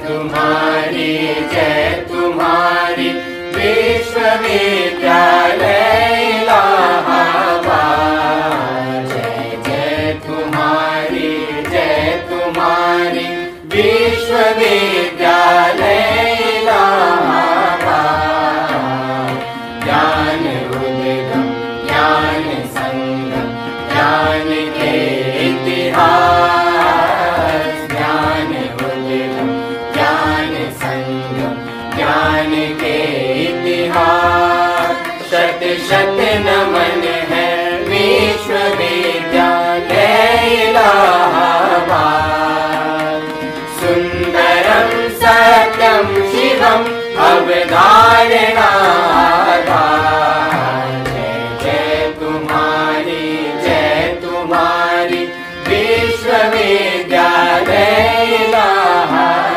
तुम्हारी जय तुम्हारी विश्वविद्यालय इलाहाबाद। जय जय तुम्हारी विश्वविद्यालय इलाहाबाद। ज्ञान उद्गम ज्ञान संगम ज्ञान के इतिहास। ज्ञान उद्गम ज्ञान संगम ज्ञान के इतिहास। शत शत नमन है विश्वविद्यालय इलाहाबाद। सुंदरम सत्यम शिवम अवधारणा। विश्वविद्यालय इलाहाबाद।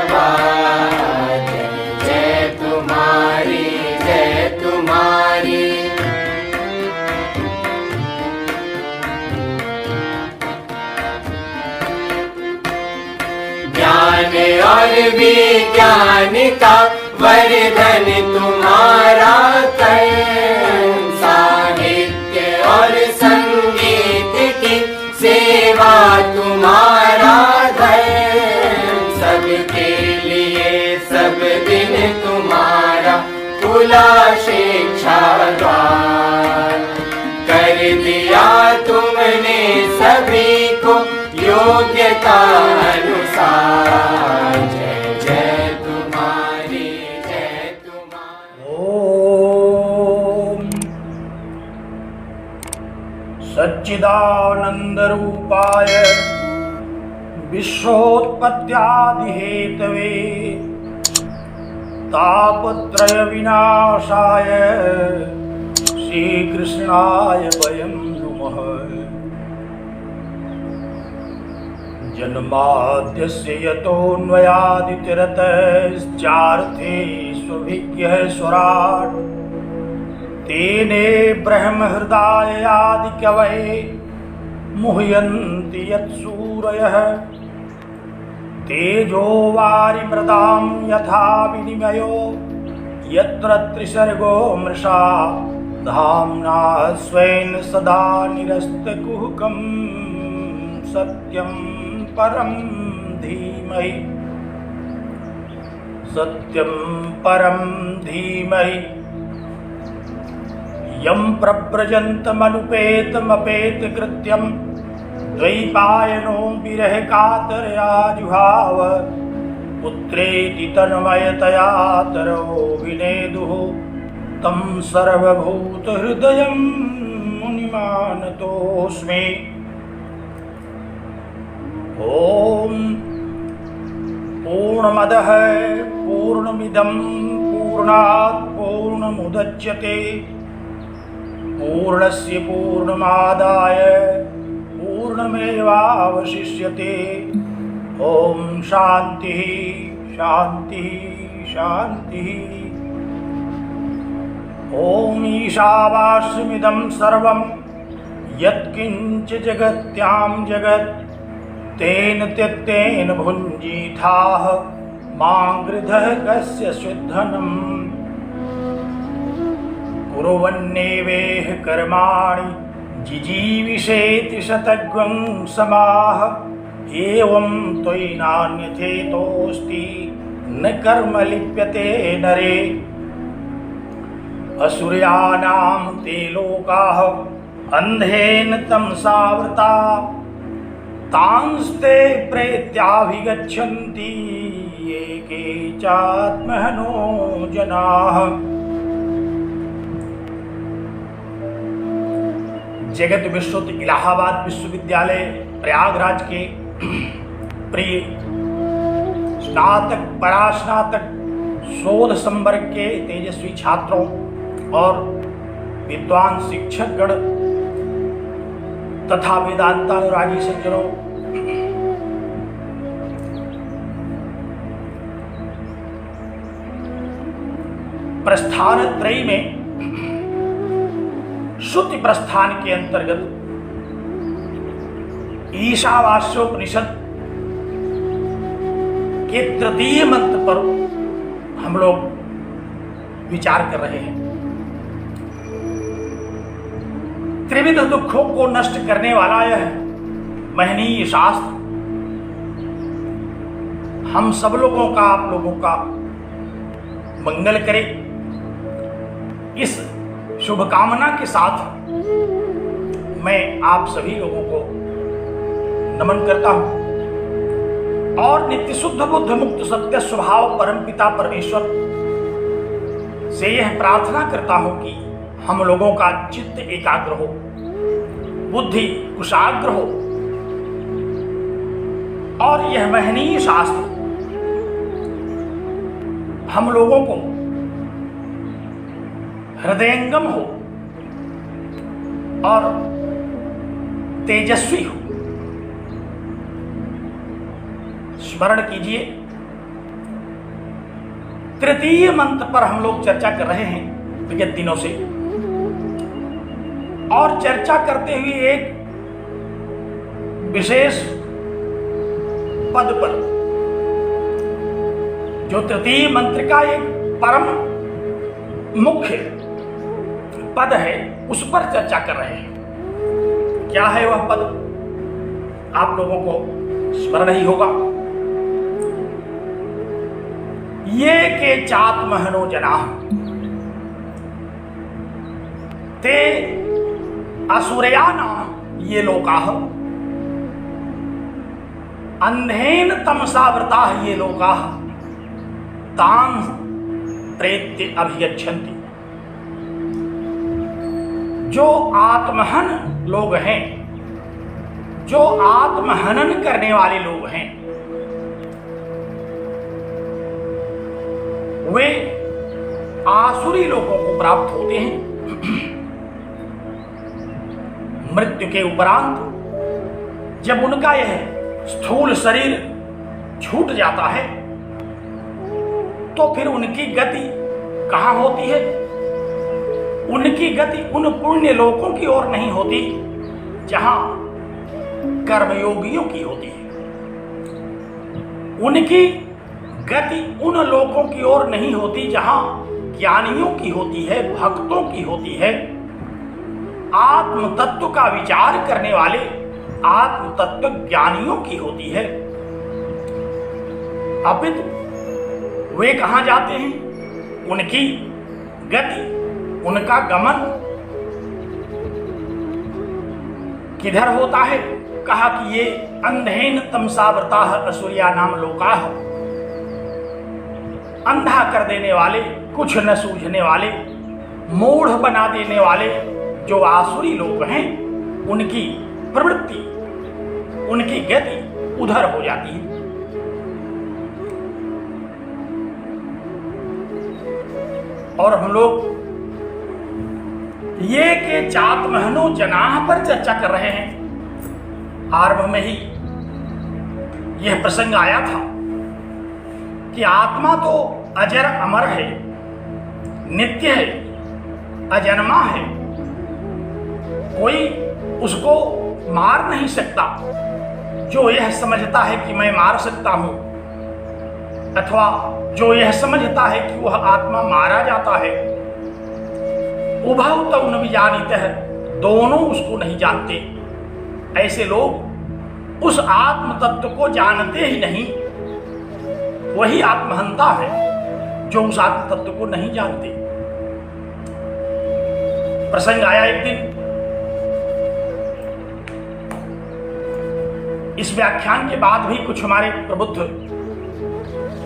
जय तुम्हारी ज्ञान और विज्ञान का वर्धन तुम्हारा कर। साहित्य और संगीत की सेवा तुम्हारा धर्म। सबके लिए सब दिन तुम्हारा खुला शिक्षा द्वार। कर दिया तुमने सभी को योग्यता अनुसार। जय जय तुम्हारी ओम सच्चिदानंद रूपाय विश्वोत्पत्त्यादिहेतवे तापत्रय विनाशाय श्रीकृष्णाय वयं नुमः। जन्माद्यस्य यतोऽन्वयादितिरतश्चार्थे स्वभिज्ञः स्वराट्। तेने ब्रह्महृदायादिकवये मुह्यन्ति यत्सूरयः। तेजो वारिमृदां यथा विनिमयो यत्र त्रिसर्गो मृषा। धाम्ना स्वेन सदा निरस्तकुहकं सत्यं परं धीमहि। सत्यं परं धीमहि। यं प्रव्रजन्तमनुपेतमपेतकृत्यं द्वैपायनो विरह कातरया जुहाव। पुत्रेति तन्मयतया तरो विनेदुः तं सर्वभूतहृदयं मुनिमानतोऽस्मि। ओम पूर्णमदः पूर्णमिदं पूर्णात् पूर्णमुदच्यते। पूर्णस्य पूर्णमादाय पूर्णमेवावशिष्यते। ओम शांति शांति शांति। ओम ईशावास्यमिदं सर्वं यत्किंच जगत्यां जगत्। तेन त्यक्तेन भुञ्जीथाः मां गृधः कस्य स्विद्धनम्। कुर्वन्नेवेह कर्माणि जिजीविषेति शतग्वं समाः। एवं त्वयि नान्यथेतोऽस्ति न कर्म लिप्यते नरे। असुर्यानां ते लोकाः अन्धेन तमसावृता। तांस्ते प्रेत्याभिगच्छन्ति ये केचात्महनो जनाः। जगत विश्रुत इलाहाबाद विश्वविद्यालय प्रयागराज के प्रिय स्नातक परास्नातक शोध संवर्ग के तेजस्वी छात्रों और विद्वान शिक्षकगण तथा वेदांतानुरागी सज्जनों, प्रस्थान त्रयी में श्रुति प्रस्थान के अंतर्गत ईशावास्योपनिषद के तृतीय मंत्र पर हम लोग विचार कर रहे हैं। त्रिविध दुखों को नष्ट करने वाला यह महनीय शास्त्र हम सब लोगों का, आप लोगों का मंगल करे, इस शुभकामना के साथ मैं आप सभी लोगों को नमन करता हूं और नित्य शुद्ध बुद्ध मुक्त सत्य स्वभाव परमपिता परमेश्वर से यह प्रार्थना करता हूं कि हम लोगों का चित्त एकाग्र हो, बुद्धि कुशाग्र हो और यह महनीय शास्त्र हम लोगों को हृदयंगम हो और तेजस्वी हो। स्मरण कीजिए, तृतीय मंत्र पर हम लोग चर्चा कर रहे हैं विगत दिनों से और चर्चा करते हुए एक विशेष पद पर, जो तृतीय मंत्र का एक परम मुख्य पद है, उस पर चर्चा कर रहे हैं। क्या है वह पद? आप लोगों को स्मरण ही होगा। ये के चात्महनो जनाः ते असुरयानाम ये लोकाः अंधेन तमसावृताः ये लोकाः तान् प्रेत्य अभिगच्छन्ति। जो आत्महन लोग हैं, जो आत्महनन करने वाले लोग हैं, वे आसुरी लोगों को प्राप्त होते हैं। मृत्यु के उपरांत जब उनका यह स्थूल शरीर छूट जाता है तो फिर उनकी गति कहां होती है? उनकी गति उन पुण्य लोकों की ओर नहीं होती जहां कर्मयोगियों की होती है। उनकी गति उन लोकों की ओर नहीं होती जहां ज्ञानियों की होती है, भक्तों की होती है, आत्म तत्व का विचार करने वाले आत्म तत्व ज्ञानियों की होती है। अपितु वे कहां जाते हैं? उनकी गति, उनका गमन किधर होता है? कहा कि ये अंधेन तमसावृताः असुरयानाम लोकाः, अंधा कर देने वाले, कुछ न सूझने वाले, मूढ़ बना देने वाले जो आसुरी लोग हैं, उनकी प्रवृत्ति, उनकी गति उधर हो जाती है। और हम लोग ये के चात्महनो जनाः पर चर्चा कर रहे हैं। आरंभ में ही यह प्रसंग आया था कि आत्मा तो अजर अमर है, नित्य है, अजन्मा है, कोई उसको मार नहीं सकता। जो यह समझता है कि मैं मार सकता हूं अथवा जो यह समझता है कि वह आत्मा मारा जाता है, उभौ तौ न विजानीतः, दोनों उसको नहीं जानते। ऐसे लोग उस आत्म तत्व को जानते ही नहीं। वही आत्महंता है जो उस आत्म तत्व को नहीं जानते। प्रसंग आया एक दिन, इस व्याख्यान के बाद भी कुछ हमारे प्रबुद्ध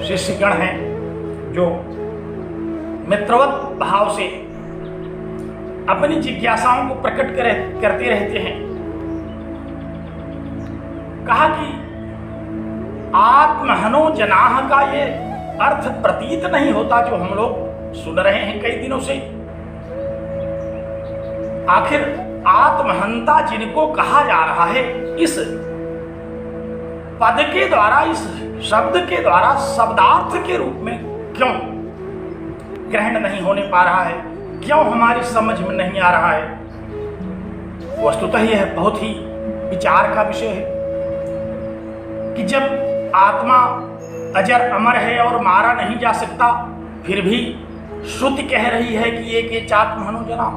शिष्यगण हैं जो मित्रवत भाव से अपनी जिज्ञासाओं को प्रकट करते रहते हैं। कहा कि आत्महनो जनाः का ये अर्थ प्रतीत नहीं होता जो हम लोग सुन रहे हैं कई दिनों से। आखिर आत्महंता जिनको कहा जा रहा है, इस पद के द्वारा, इस शब्द के द्वारा शब्दार्थ के रूप में क्यों ग्रहण नहीं होने पा रहा है, क्यों हमारी समझ में नहीं आ रहा है? वस्तुतः यह बहुत ही विचार का विषय है कि जब आत्मा अजर अमर है और मारा नहीं जा सकता, फिर भी श्रुति कह रही है कि एक चात्महनो जना।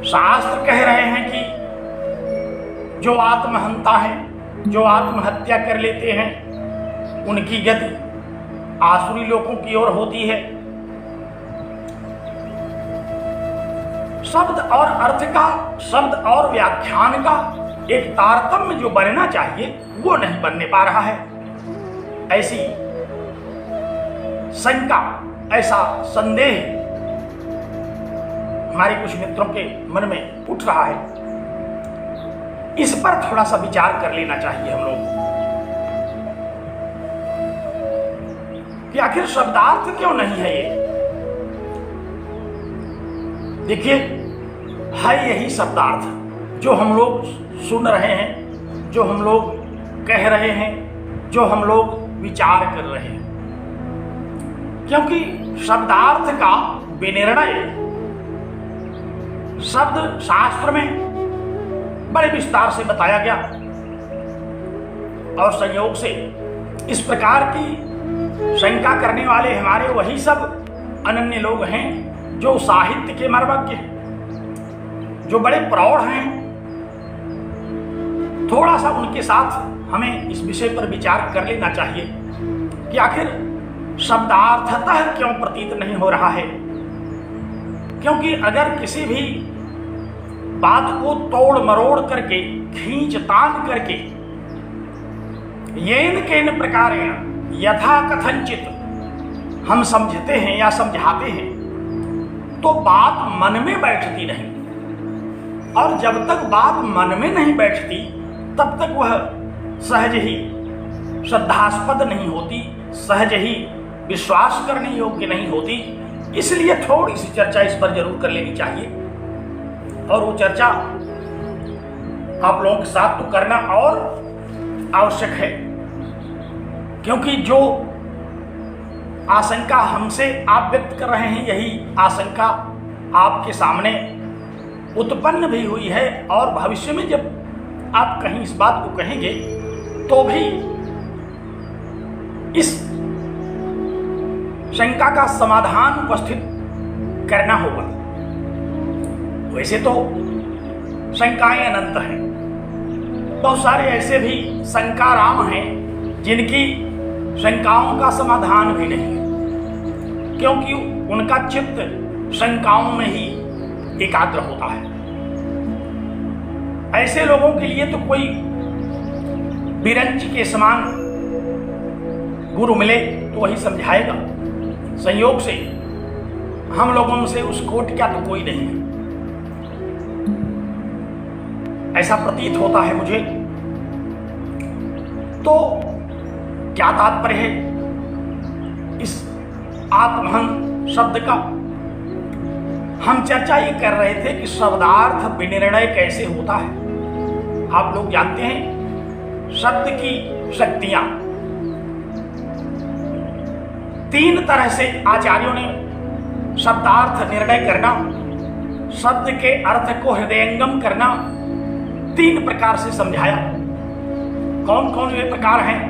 शास्त्र कह रहे हैं कि जो आत्महंता है, जो आत्महत्या कर लेते हैं, उनकी गति आसुरी लोगों की ओर होती है। शब्द और अर्थ का, शब्द और व्याख्यान का एक तारतम्य जो बनना चाहिए वो नहीं बनने पा रहा है। ऐसी शंका, ऐसा संदेह हमारे कुछ मित्रों के मन में उठ रहा है। इस पर थोड़ा सा विचार कर लेना चाहिए हम लोग कि आखिर शब्दार्थ क्यों नहीं है ये। देखिए, है यही शब्दार्थ जो हम लोग सुन रहे हैं, जो हम लोग कह रहे हैं, जो हम लोग विचार कर रहे हैं। क्योंकि शब्दार्थ का विनिर्णय शब्द शास्त्र में बड़े विस्तार से बताया गया और संयोग से इस प्रकार की शंका करने वाले हमारे वही सब अनन्य लोग हैं जो साहित्य के मर्मज्ञ, जो बड़े प्रौढ़ हैं। थोड़ा सा उनके साथ हमें इस विषय पर विचार कर लेना चाहिए कि आखिर शब्दार्थतः क्यों प्रतीत नहीं हो रहा है। क्योंकि अगर किसी भी बात को तोड़ मरोड़ करके, खींच तान करके, येन केन प्रकारेण यथा कथनचित हम समझते हैं या समझाते हैं तो बात मन में बैठती नहीं। और जब तक बात मन में नहीं बैठती तब तक वह सहज ही श्रद्धास्पद नहीं होती, सहज ही विश्वास करने योग्य नहीं होती। इसलिए थोड़ी सी चर्चा इस पर जरूर कर लेनी चाहिए और वो चर्चा आप लोगों के साथ तो करना और आवश्यक है। क्योंकि जो आशंका हमसे आप व्यक्त कर रहे हैं, यही आशंका आपके सामने उत्पन्न भी हुई है और भविष्य में जब आप कहीं इस बात को कहेंगे तो भी इस शंका का समाधान उपस्थित करना होगा। वैसे तो शंकाएं अनंत हैं, बहुत सारे ऐसे भी शंकाराम हैं जिनकी शंकाओं का समाधान भी नहीं है, क्योंकि उनका चित्त शंकाओं में ही एकाग्र होता है। ऐसे लोगों के लिए तो कोई बिरंच के समान गुरु मिले तो वही समझाएगा। संयोग से हम लोगों से उस कोटि का तो कोई नहीं है, ऐसा प्रतीत होता है मुझे। तो क्या तात्पर्य है इस आत्महन शब्द का? हम चर्चा ये कर रहे थे कि शब्दार्थ विनिर्णय कैसे होता है। आप लोग जानते हैं शब्द की शक्तियां तीन तरह से आचार्यों ने शब्दार्थ निर्णय करना, शब्द के अर्थ को हृदयंगम करना, तीन प्रकार से समझाया। कौन कौन वे प्रकार हैं?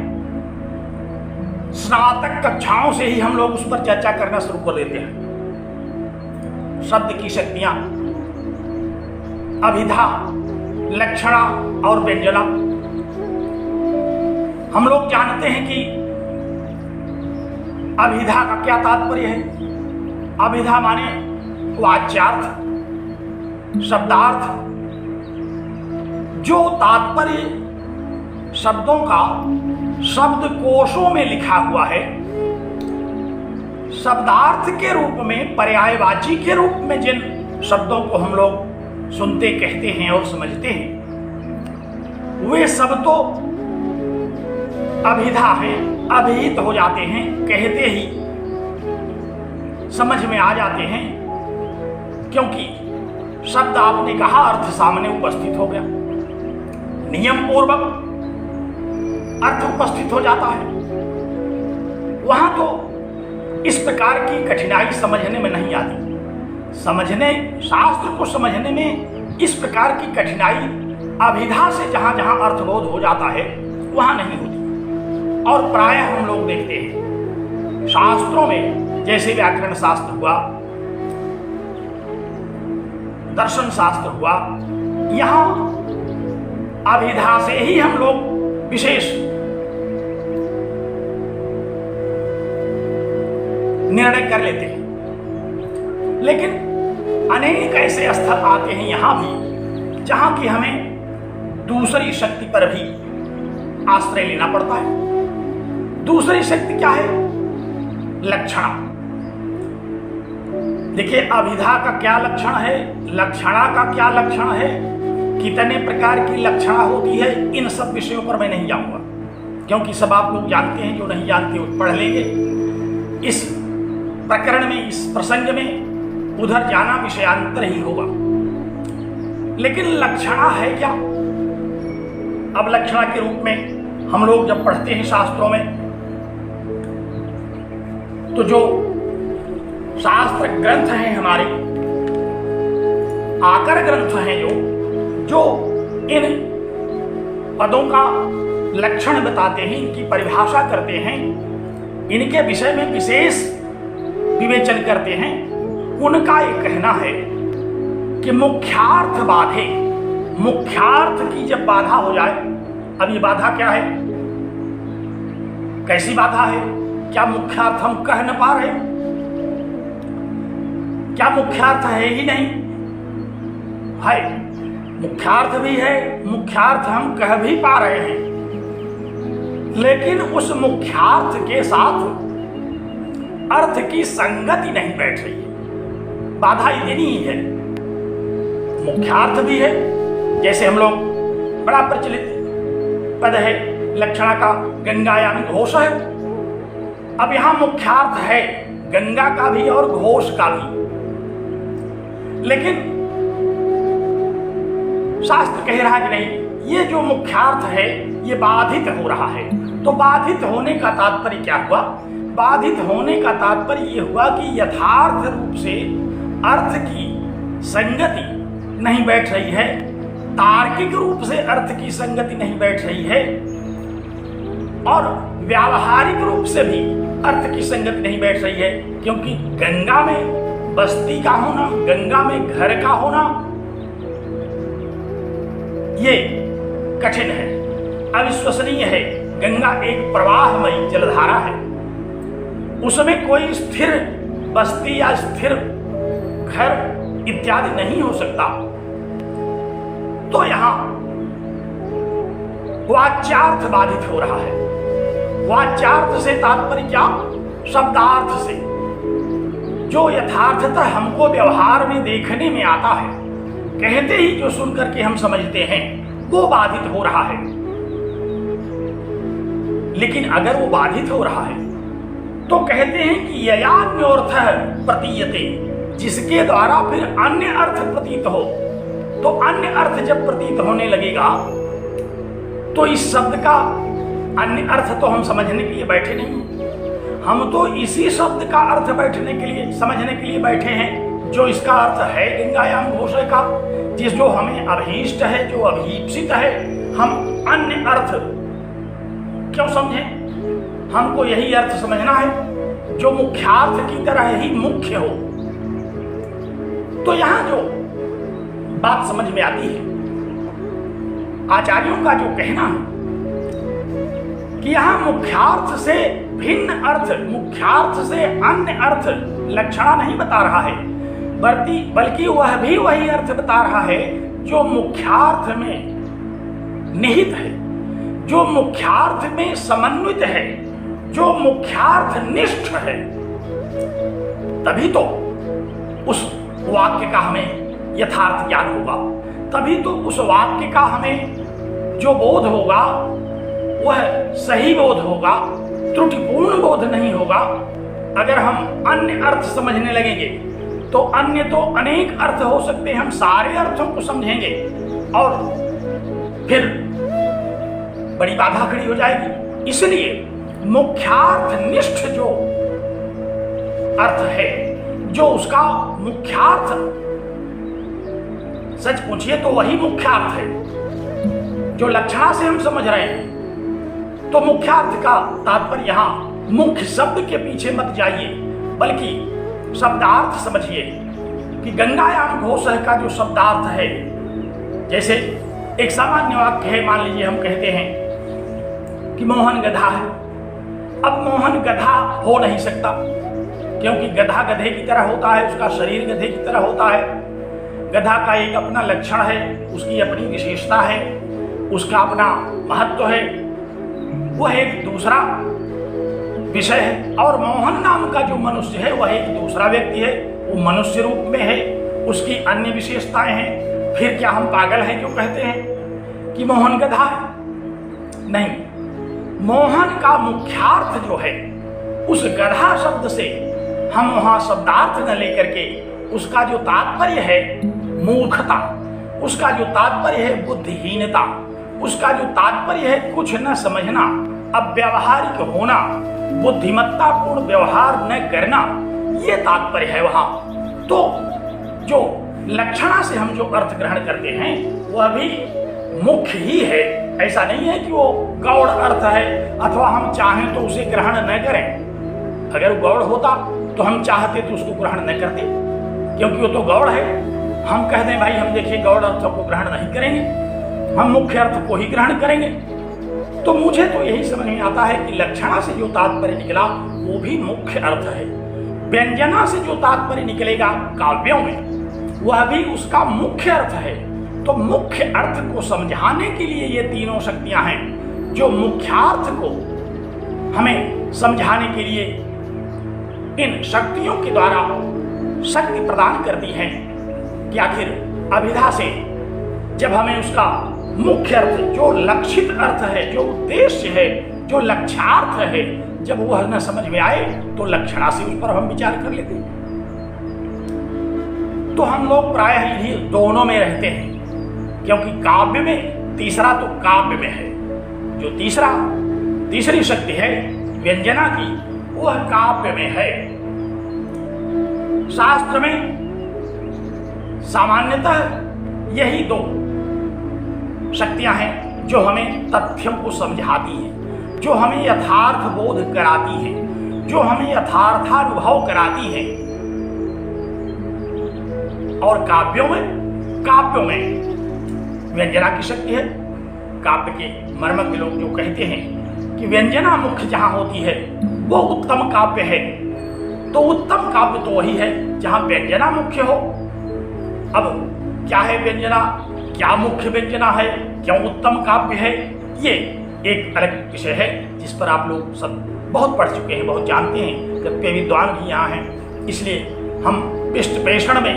स्नातक कक्षाओं से ही हम लोग उस पर चर्चा करना शुरू कर देते हैं। शब्द की शक्तियां अभिधा, लक्षणा और व्यंजना। हम लोग जानते हैं कि अभिधा का क्या तात्पर्य है। अभिधा माने वाच्यार्थ, शब्दार्थ, जो तात्पर्य शब्दों का शब्द कोशों में लिखा हुआ है, शब्दार्थ के रूप में, पर्यायवाची के रूप में जिन शब्दों को हम लोग सुनते, कहते हैं और समझते हैं, वे सब तो अभिधा हैं, अभिहित हो जाते हैं, कहते ही समझ में आ जाते हैं। क्योंकि शब्द आपने कहा, अर्थ सामने उपस्थित हो गया, नियम पूर्वक अर्थ उपस्थित हो जाता है। वहां तो इस प्रकार की कठिनाई समझने में नहीं आती। समझने, शास्त्र को समझने में इस प्रकार की कठिनाई अभिधा से जहां जहां अर्थबोध हो जाता है वहां नहीं होती। और प्रायः हम लोग देखते हैं शास्त्रों में, जैसे व्याकरण शास्त्र हुआ, दर्शन शास्त्र हुआ, यहां अभिधा से ही हम लोग विशेष निर्णय कर लेते हैं। लेकिन अनेक ऐसे स्थल आते हैं यहां भी जहां की हमें दूसरी शक्ति पर भी आश्रय लेना पड़ता है। दूसरी शक्ति क्या है? लक्षणा। देखिए, अभिधा का क्या लक्षण है, लक्षणा का क्या लक्षण है, कितने प्रकार की लक्षणा होती है, इन सब विषयों पर मैं नहीं जाऊंगा, क्योंकि सब आप लोग जानते हैं। जो नहीं जानते वो पढ़ लेंगे। इस प्रकरण में, इस प्रसंग में उधर जाना विषयांतर ही होगा। लेकिन लक्षणा है क्या? अब लक्षणा के रूप में हम लोग जब पढ़ते हैं शास्त्रों में, तो जो शास्त्र ग्रंथ हैं हमारे, आकर ग्रंथ हैं जो इन पदों का लक्षण बताते हैं, इनकी परिभाषा करते हैं, इनके विषय में विशेष विवेचन करते हैं, उनका ये कहना है कि मुख्यार्थ बाधे, मुख्यार्थ की जब बाधा हो जाए। अब ये बाधा क्या है? कैसी बाधा है? क्या मुख्यार्थ हम कह न पा रहे? क्या मुख्यार्थ है ही नहीं? है, मुख्यार्थ भी है, मुख्यार्थ हम कह भी पा रहे हैं, लेकिन उस मुख्यार्थ के साथ अर्थ की संगति नहीं बैठ रही है। बाधा इतनी ही है। मुख्यार्थ भी है, जैसे हम लोग बड़ा प्रचलित पद है लक्षणा का, गंगायाम घोष है। अब यहां मुख्यार्थ है गंगा का भी और घोष का भी, लेकिन शास्त्र कह रहा है कि नहीं, ये जो मुख्यार्थ है ये बाधित हो रहा है। तो बाधित होने का तात्पर्य क्या हुआ? बाधित होने का तात्पर्य ये हुआ कि यथार्थ रूप से अर्थ की संगति नहीं बैठ रही है, तार्किक रूप से अर्थ की संगति नहीं बैठ रही है, और व्यावहारिक रूप से भी अर्थ की संगति नहीं बैठ रही है। क्योंकि गंगा में बस्ती का होना, गंगा में घर का होना, ये कठिन है, अविश्वसनीय है। गंगा एक प्रवाहमयी जलधारा है, उसमें कोई स्थिर बस्ती या स्थिर घर इत्यादि नहीं हो सकता। तो यहां वाच्यार्थ बाधित हो रहा है। वाच्यार्थ से तात्पर्य क्या? शब्दार्थ से, जो यथार्थतः हमको व्यवहार में देखने में आता है, कहते ही जो सुन करके हम समझते हैं, वो बाधित हो रहा है। लेकिन अगर वो बाधित हो रहा है तो कहते हैं कि ययान्योर्थः प्रतीयते, जिसके द्वारा फिर अन्य अर्थ प्रतीत हो। तो अन्य अर्थ जब प्रतीत होने लगेगा तो इस शब्द का अन्य अर्थ तो हम समझने के लिए बैठे नहीं, हम तो इसी शब्द का अर्थ बैठने के लिए, समझने के लिए बैठे हैं, जो इसका अर्थ है गंगायाम घोष का, जिस जो हमें अभीष्ट है, जो अभीप्सित है। हम अन्य अर्थ क्यों समझें? हमको यही अर्थ समझना है जो मुख्यार्थ की तरह ही मुख्य हो। तो यहां जो बात समझ में आती है, आचार्यों का जो कहना है कि यहां मुख्यार्थ से भिन्न अर्थ, मुख्यार्थ से अन्य अर्थ लक्षणा नहीं बता रहा है, बल्कि वह भी वही अर्थ बता रहा है जो मुख्यार्थ में निहित है, जो मुख्यार्थ में समन्वित है, जो मुख्यार्थ निष्ठ है। तभी तो उस वाक्य का हमें यथार्थ ज्ञान होगा, तभी तो उस वाक्य का हमें जो बोध होगा वह सही बोध होगा, त्रुटिपूर्ण बोध नहीं होगा। अगर हम अन्य अर्थ समझने लगेंगे तो अन्य तो अनेक अर्थ हो सकते हैं, हम सारे अर्थों को समझेंगे और फिर बड़ी बाधा खड़ी हो जाएगी। इसलिए मुख्यार्थ निष्ठ जो अर्थ है, जो उसका मुख्यार्थ, सच पूछिए तो वही मुख्यार्थ है जो लक्षणा से हम समझ रहे हैं। तो मुख्यार्थ का तात्पर्य यहाँ मुख्य शब्द के पीछे मत जाइए, बल्कि शब्दार्थ समझिए कि गंगायाम घोषः का जो शब्दार्थ है, जैसे एक सामान्य वाक्य है, मान लीजिए हम कहते हैं कि मोहन गधा है। अब मोहन गधा हो नहीं सकता, क्योंकि गधा गधे की तरह होता है, उसका शरीर गधे की तरह होता है। गधा का एक अपना लक्षण है, उसकी अपनी विशेषता है, उसका अपना महत्व है, वह एक दूसरा विषय है। और मोहन नाम का जो मनुष्य है वह एक दूसरा व्यक्ति है, वो मनुष्य रूप में है, उसकी अन्य विशेषताएं हैं। फिर क्या हम पागल हैं जो कहते हैं कि मोहन गधा है? नहीं, मोहन का मुख्यार्थ जो है, उस गधा शब्द से हम वहां शब्दार्थ न लेकर के उसका जो तात्पर्य है मूर्खता, उसका जो तात्पर्य है बुद्धिहीनता, उसका जो तात्पर्य है कुछ न समझना, अव्यावहारिक होना, बुद्धिमत्तापूर्ण व्यवहार न करना, ये तात्पर्य है वहां। तो जो लक्षणा से हम जो अर्थ ग्रहण करते हैं वह भी मुख्य ही है। ऐसा नहीं है कि वो गौड़ अर्थ है अथवा हम चाहें तो उसे ग्रहण न करें। अगर गौड़ होता तो हम चाहते तो उसको ग्रहण न करते, क्योंकि वो तो गौड़ है। हम कह दें भाई हम देखिए गौड़ अर्थ को ग्रहण नहीं करेंगे, हम मुख्य अर्थ को ही ग्रहण करेंगे। तो मुझे तो यही समझ में आता है कि लक्षणा से जो तात्पर्य निकला वो भी मुख्य अर्थ है, व्यंजना से जो तात्पर्य निकलेगा काव्यों में वह भी उसका मुख्य अर्थ है। तो मुख्य अर्थ को समझाने के लिए ये तीनों शक्तियां हैं जो मुख्यार्थ को हमें समझाने के लिए इन शक्तियों के द्वारा शक्ति प्रदान करती हैं कि आखिर अभिधा से जब हमें उसका मुख्य अर्थ, जो लक्षित अर्थ है, जो उद्देश्य है, जो लक्ष्यार्थ है, जब वह न समझ में आए तो लक्षणा से उस पर हम विचार कर लेते हैं। तो हम लोग प्रायः इन्हीं दोनों में रहते हैं, क्योंकि काव्य में तीसरा तो काव्य में है, जो तीसरी शक्ति है व्यंजना की वह काव्य में है। शास्त्र में सामान्यतः यही दो शक्तियां हैं जो हमें तथ्यों को समझाती हैं, जो हमें यथार्थ बोध कराती हैं, जो हमें यथार्थानुभव कराती हैं। और काव्यों में व्यंजना की शक्ति है। काव्य के मर्मज्ञ लोग जो कहते हैं कि व्यंजना मुख्य जहां होती है वो उत्तम काव्य है। तो उत्तम काव्य तो वही है जहां व्यंजना मुख्य हो। अब क्या है व्यंजना, क्या मुख्य व्यंजना है, क्यों उत्तम काव्य है, ये एक अलग विषय है जिस पर आप लोग सब बहुत पढ़ चुके हैं, बहुत जानते हैं। कई विद्वान भी यहाँ हैं, इसलिए हम पृष्ठ पेषण में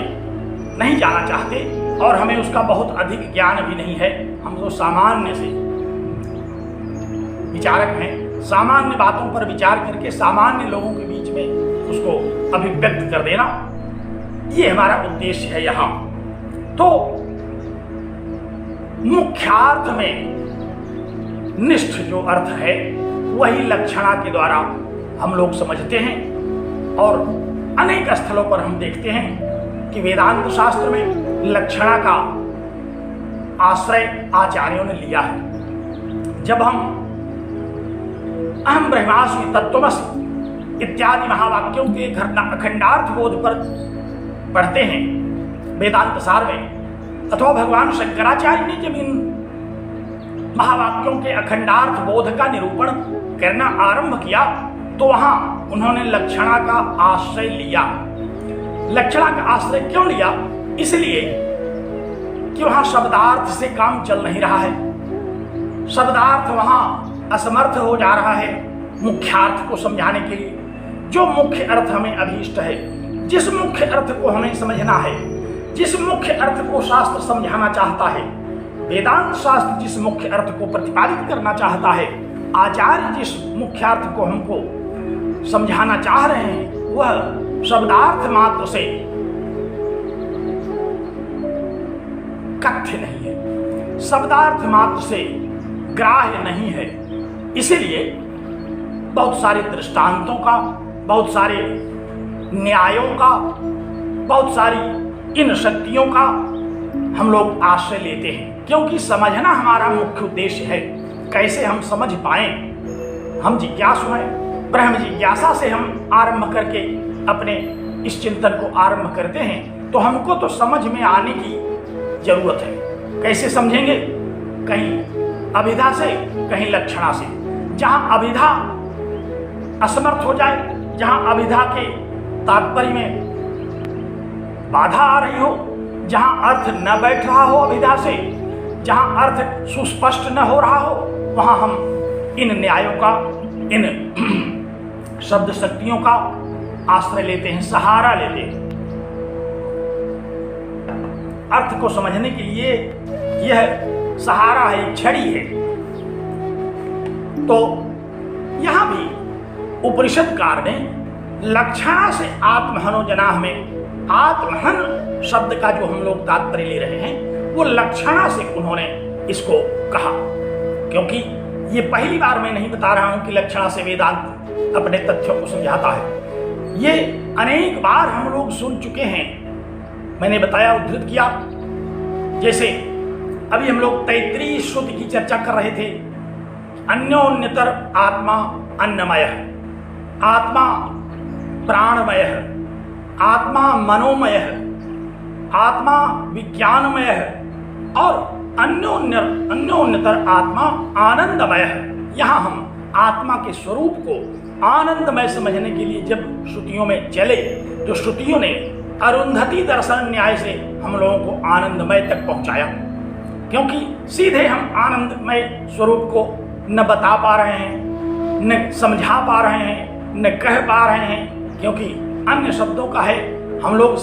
नहीं जाना चाहते और हमें उसका बहुत अधिक ज्ञान भी नहीं है। हम तो सामान्य से विचारक हैं, सामान्य बातों पर विचार करके सामान्य लोगों के बीच में उसको अभिव्यक्त कर देना, ये हमारा उद्देश्य है यहाँ। तो मुख्यार्थ में निष्ठ जो अर्थ है वही लक्षणा के द्वारा हम लोग समझते हैं। और अनेक स्थलों पर हम देखते हैं कि वेदांत शास्त्र में लक्षणा का आश्रय आचार्यों ने लिया है। जब हम अहम ब्रह्मास्मि तत्त्वमसि इत्यादि महावाक्यों के अखंडार्थ बोध पर पढ़ते हैं वेदांत सार में, अथवा भगवान शंकराचार्य ने जब इन महावाक्यों के अखंडार्थ बोध का निरूपण करना आरंभ किया तो वहां उन्होंने लक्षणा का आश्रय लिया। लक्षणा का आश्रय क्यों लिया? इसलिए कि वहां शब्दार्थ से काम चल नहीं रहा है, शब्दार्थ वहां असमर्थ हो जा रहा है मुख्यार्थ को समझाने के लिए। जो मुख्य अर्थ हमें अभीष्ट है, जिस मुख्य अर्थ को हमें समझना है, जिस मुख्य अर्थ को शास्त्र समझाना चाहता है, वेदांत शास्त्र जिस मुख्य अर्थ को प्रतिपादित करना चाहता है, आचार्य जिस मुख्य अर्थ को हमको समझाना चाह रहे हैं, वह शब्दार्थ मात्र से कथ्य नहीं है, शब्दार्थ मात्र से ग्राह्य नहीं है। इसीलिए बहुत सारे दृष्टांतों का, बहुत सारे न्यायों का, बहुत सारी इन शक्तियों का हम लोग आश्रय लेते हैं, क्योंकि समझना हमारा मुख्य उद्देश्य है। कैसे हम समझ पाएं हम जिज्ञासु हैं, ब्रह्म जिज्ञासा से हम आरंभ करके अपने इस चिंतन को आरंभ करते हैं, तो हमको तो समझ में आने की जरूरत है। कैसे समझेंगे? कहीं अभिधा से, कहीं लक्षणा से। जहां अभिधा असमर्थ हो जाए, जहां अभिधा के तात्पर्य में बाधा आ रही हो, जहां अर्थ न बैठ रहा हो अभिधा से, जहां अर्थ सुस्पष्ट न हो रहा हो, वहां हम इन न्यायों का, इन शब्द शक्तियों का आश्रय लेते हैं, सहारा लेते हैं। अर्थ को समझने के लिए यह सहारा है, छड़ी है। तो यहां भी उपनिषदकार ने लक्षणा से आत्महनोजनाह में, आत्महन शब्द का जो हम लोग तात्पर्य ले रहे हैं, वो लक्षणा से उन्होंने इसको कहा। क्योंकि ये पहली बार मैं नहीं बता रहा हूं कि लक्षणा से वेदांत अपने तथ्यों को समझाता है। ये अनेक बार हम लोग सुन चुके हैं। मैंने बताया, उद्धृत किया। जैसे अभी हम लोग तैत्तिरीय श्रुति की चर्चा कर रहे थे। अन्योन्यतर आत्मा अन्नमय, आत्मा प्राणमय, आत्मा मनोमय, आत्मा विज्ञानमय और अन्योन्यतर आत्मा आनंदमय। यहाँ हम आत्मा के स्वरूप को आनंदमय समझने के लिए जब श्रुतियों में चले, तो श्रुतियों ने अरुंधति दर्शन न्याय से हम लोगों को आनंदमय तक पहुंचाया। क्योंकि सीधे हम आनंदमय स्वरूप को न बता पा रहे हैं, न समझा पा रहे हैं, न कह पा रहे हैं, क्योंकि अन्य शब्दों का है। हम लोग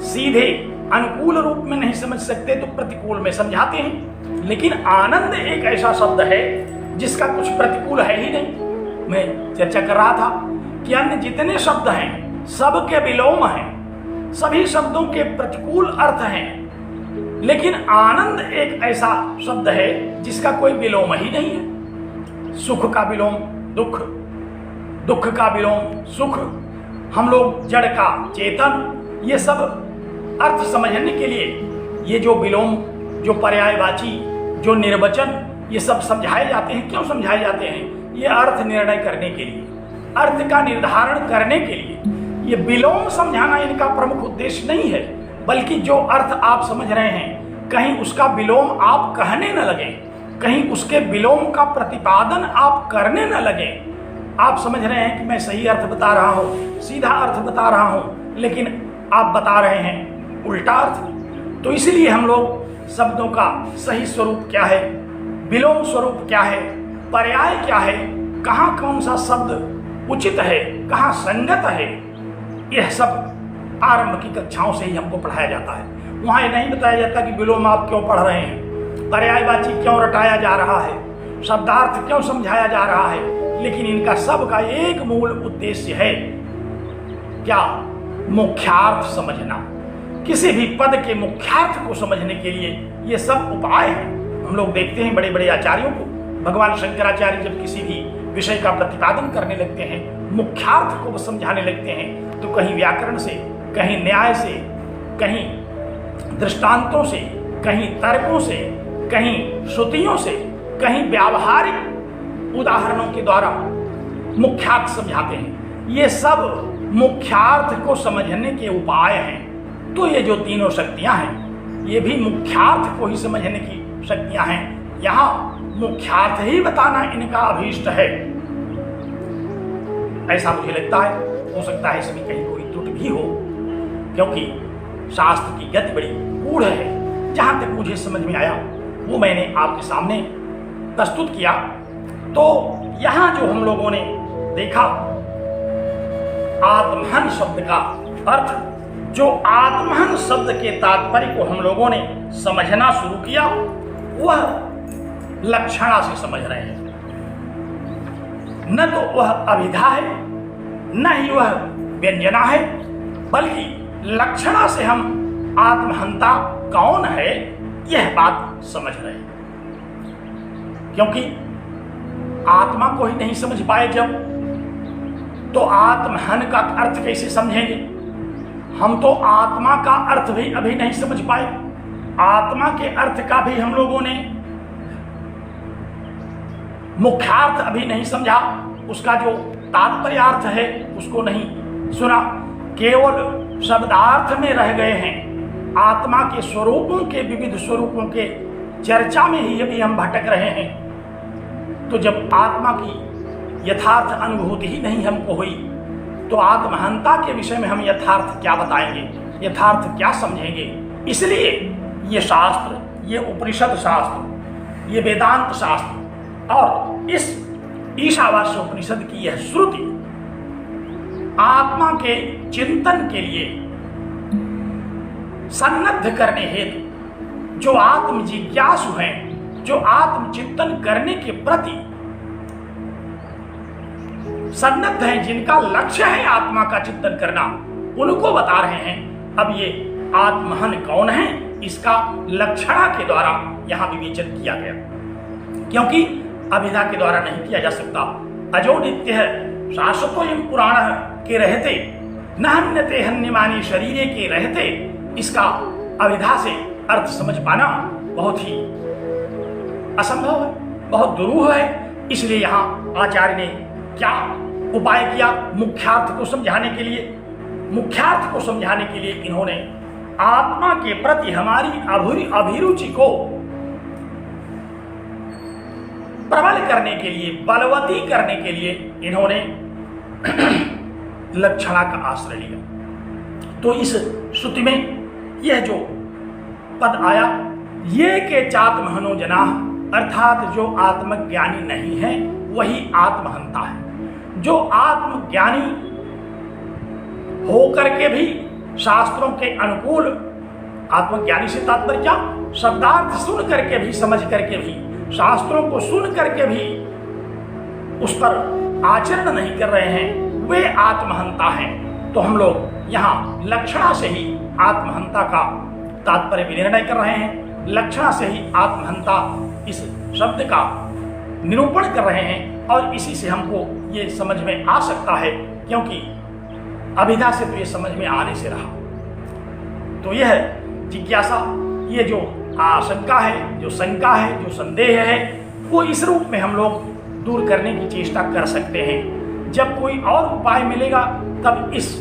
सीधे अनुकूल रूप में नहीं समझ सकते तो प्रतिकूल में समझाते हैं। लेकिन आनंद एक ऐसा शब्द है जिसका कुछ प्रतिकूल है ही नहीं। मैं चर्चा कर रहा था कि अन्य जितने शब्द हैं सबके विलोम हैं, सभी शब्दों के प्रतिकूल अर्थ हैं, लेकिन आनंद एक ऐसा शब्द है जिसका कोई विलोम ही नहीं है। सुख का विलोम दुख, दुख का विलोम सुख, हम लोग जड़ का चेतन, ये सब अर्थ समझने के लिए ये जो विलोम, जो पर्यायवाची, जो निर्वचन, ये सब समझाए जाते हैं। क्यों समझाए जाते हैं? ये अर्थ निर्णय करने के लिए, अर्थ का निर्धारण करने के लिए। ये विलोम समझाना इनका प्रमुख उद्देश्य नहीं है, बल्कि जो अर्थ आप समझ रहे हैं, कहीं उसका विलोम आप कहने न लगे, कहीं उसके विलोम का प्रतिपादन आप करने न लगे। आप समझ रहे हैं कि मैं सही अर्थ बता रहा हूं, सीधा अर्थ बता रहा हूं, लेकिन आप बता रहे हैं उल्टा अर्थ। तो इसलिए हम लोग शब्दों का सही स्वरूप क्या है, विलोम स्वरूप क्या है, पर्याय क्या है, कहाँ कौन सा शब्द उचित है, कहाँ संगत है, यह सब आरंभ की कक्षाओं से ही हमको पढ़ाया जाता है। वहाँ ये नहीं बताया जाता कि विलोम आप क्यों पढ़ रहे हैं, पर्यायवाची क्यों रटाया जा रहा है, शब्दार्थ क्यों समझाया जा रहा है। लेकिन इनका सब का एक मूल उद्देश्य है क्या? मुख्यार्थ समझना। किसी भी पद के मुख्यार्थ को समझने के लिए ये सब उपाय हैं। हम लोग देखते हैं बड़े बड़े आचार्यों को, भगवान शंकराचार्य जब किसी भी विषय का प्रतिपादन करने लगते हैं, मुख्यार्थ को समझाने लगते हैं, तो कहीं व्याकरण से, कहीं न्याय से, कहीं दृष्टांतों से, कहीं तर्कों से, कहीं श्रुतियों से, कहीं व्यावहारिक उदाहरणों के द्वारा मुख्यार्थ समझाते हैं। ये सब मुख्यार्थ को समझने के उपाय हैं। तो ये जो तीनों शक्तियां हैं, ये भी मुख्यार्थ को ही समझने की शक्तियां हैं। यहाँ मुख्यार्थ ही बताना इनका अभीष्ट है, ऐसा मुझे लगता है। हो सकता है इसमें कहीं कोई त्रुटि भी हो, क्योंकि शास्त्र की गति बड़ी गूढ़ है। जहां तक मुझे समझ में आया वो मैंने आपके सामने प्रस्तुत किया। तो यहां जो हम लोगों ने देखा, आत्महन शब्द का अर्थ, जो आत्महन शब्द के तात्पर्य को हम लोगों ने समझना शुरू किया, वह लक्षणा से समझ रहे हैं। न तो वह अभिधा है, न ही वह व्यंजना है, बल्कि लक्षणा से हम आत्महंता कौन है यह बात समझ रहे हैं। क्योंकि आत्मा को ही नहीं समझ पाए जब, तो आत्महन का अर्थ कैसे समझेंगे? हम तो आत्मा का अर्थ भी अभी नहीं समझ पाए। आत्मा के अर्थ का भी हम लोगों ने मुख्यार्थ अभी नहीं समझा। उसका जो तात्पर्यार्थ है उसको नहीं सुना, केवल शब्दार्थ में रह गए हैं। आत्मा के स्वरूपों के, विविध स्वरूपों के चर्चा में ही अभी हम भटक रहे हैं। तो जब आत्मा की यथार्थ अनुभूति ही नहीं हमको हुई तो आत्महंता के विषय में हम यथार्थ क्या बताएंगे, यथार्थ क्या समझेंगे। इसलिए ये शास्त्र, ये उपनिषद शास्त्र, ये वेदांत शास्त्र और इस ईशावास्य उपनिषद की यह श्रुति आत्मा के चिंतन के लिए सन्नद्ध करने हेतु जो आत्म जिज्ञासु हैं, जो आत्म चिंतन करने के प्रति सन्नद्ध हैं, जिनका लक्ष्य है आत्मा का चिंतन करना, उनको बता रहे हैं। अब ये आत्महन कौन है, इसका लक्षणा के द्वारा यहां विवेचन किया गया, क्योंकि अभिधा के द्वारा नहीं किया जा सकता। अजो नित्य है, शाश्वतोयं पुराण के रहते न हन्यते हन्यमानी शरीरे के रहते, इसका अभिधा से अर्थ समझ पाना बहुत ही असंभव है, बहुत दुरूह है। इसलिए यहाँ आचार्य ने क्या उपाय किया, मुख्यार्थ को समझाने के लिए, मुख्यार्थ को समझाने के लिए इन्होंने आत्मा के प्रति हमारी अभिरुचि को प्रबल करने के लिए, बलवती करने के लिए इन्होंने लक्षणा का आश्रय लिया। तो इस श्रुति में यह जो पद आया, ये के चात्महनो जना, अर्थात जो आत्मज्ञानी नहीं है वही आत्महंता है। जो आत्मज्ञानी होकर के भी शास्त्रों के अनुकूल, आत्मज्ञानी से तात्पर्य क्या, शब्दार्थ सुन करके भी, समझ करके भी, शास्त्रों को सुन करके भी उस पर आचरण नहीं कर रहे हैं, वे आत्महंता हैं। तो हम लोग यहाँ लक्षणा से ही आत्महंता का तात्पर्य विनिर्णय कर रहे हैं, लक्षणा से ही आत्महंता इस शब्द का निरूपण कर रहे हैं। और इसी से हमको ये समझ में आ सकता है, क्योंकि अभिधा से तो ये समझ में आने से रहा। तो यह जिज्ञासा, ये जो आशंका है, जो शंका है, जो संदेह है, वो इस रूप में हम लोग दूर करने की चेष्टा कर सकते हैं। जब कोई और उपाय मिलेगा तब इस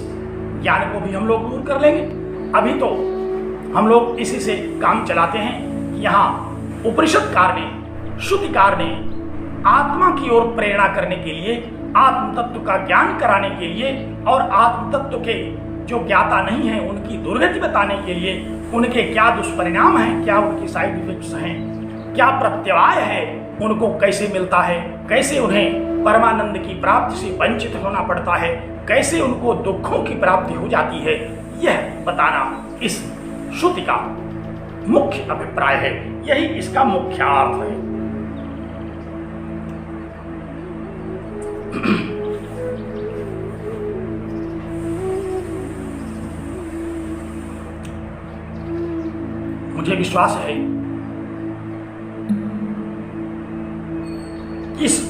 ज्ञान को भी हम लोग दूर कर लेंगे। अभी तो हम लोग इसी से काम चलाते हैं। यहाँ उपनिषदकार ने, श्रुतिकार ने आत्मा की ओर प्रेरणा करने के लिए, आत्म तत्व का ज्ञान कराने के लिए और आत्म तत्व के जो ज्ञाता नहीं है उनकी दुर्गति बताने के लिए, उनके क्या दुष्परिणाम हैं, क्या उनकी साइड इफेक्ट्स हैं, क्या प्रत्यवाय है, उनको कैसे मिलता है, कैसे उन्हें परमानंद की प्राप्ति से वंचित होना पड़ता है, कैसे उनको दुखों की प्राप्ति हो जाती है, यह बताना इस श्रुति का मुख्य अभिप्राय है। यही इसका मुख्य अर्थ है। मुझे विश्वास है इस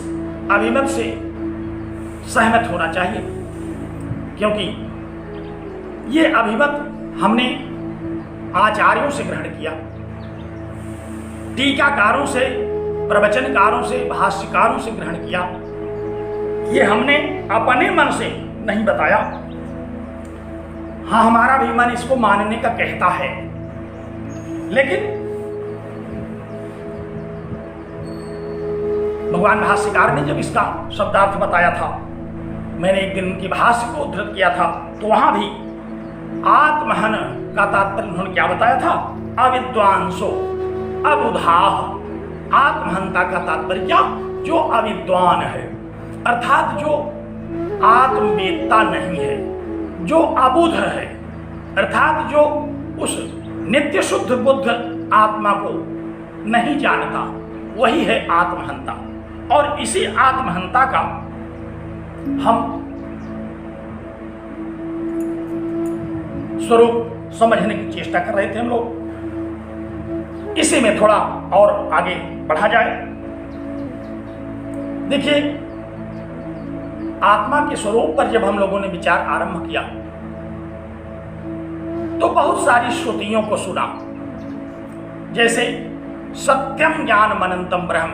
अभिमत से सहमत होना चाहिए, क्योंकि ये अभिमत हमने आचार्यों से ग्रहण किया, टीकाकारों से, प्रवचनकारों से, भाष्यकारों से ग्रहण किया। ये हमने अपने मन से नहीं बताया। हाँ, हमारा भी मन इसको मानने का कहता है, लेकिन भगवान भाष्यकार ने जब इसका शब्दार्थ बताया था, मैंने एक दिन उनकी भाष्य को उद्धृत किया था, तो वहां भी आत्महन का तात्पर्य उन्होंने क्या बताया था, अविद्वांसो अबुधाः। आत्महंता का तात्पर्य क्या, जो अविद्वान है, अर्थात जो आत्मवेत्ता नहीं है, जो अबुध है, अर्थात जो उस नित्य शुद्ध बुद्ध आत्मा को नहीं जानता, वही है आत्महंता। और इसी आत्महंता का हम स्वरूप समझने की चेष्टा कर रहे थे हम लोग। इसी में थोड़ा और आगे बढ़ा जाए। देखिए, आत्मा के स्वरूप पर जब हम लोगों ने विचार आरंभ किया तो बहुत सारी श्रुतियों को सुना, जैसे सत्यम ज्ञानम अनंतम ब्रह्म,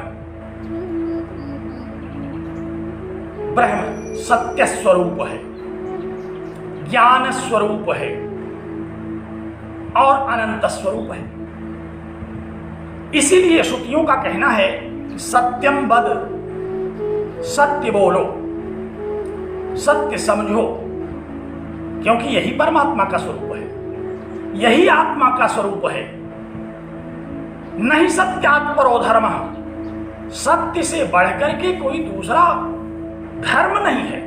ब्रह्म सत्य स्वरूप है, ज्ञान स्वरूप है और अनंत स्वरूप है। इसीलिए श्रुतियों का कहना है कि सत्यम वद, सत्य बोलो, सत्य समझो, क्योंकि यही परमात्मा का स्वरूप है, यही आत्मा का स्वरूप है। नहीं सत्यात् परो धर्म, सत्य से बढ़कर के कोई दूसरा धर्म नहीं है।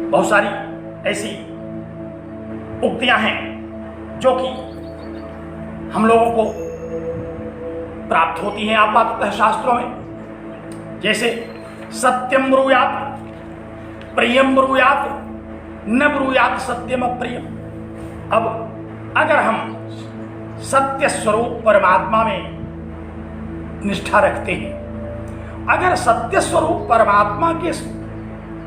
बहुत सारी ऐसी उक्तियां हैं जो कि हम लोगों को प्राप्त होती हैं आपातः शास्त्रों में, जैसे सत्यम ब्रूयात्, प्रियम ब्रूयात्, न ब्रूयात् सत्यम अप्रियम। अब अगर हम सत्य स्वरूप परमात्मा में निष्ठा रखते हैं, अगर सत्य स्वरूप परमात्मा के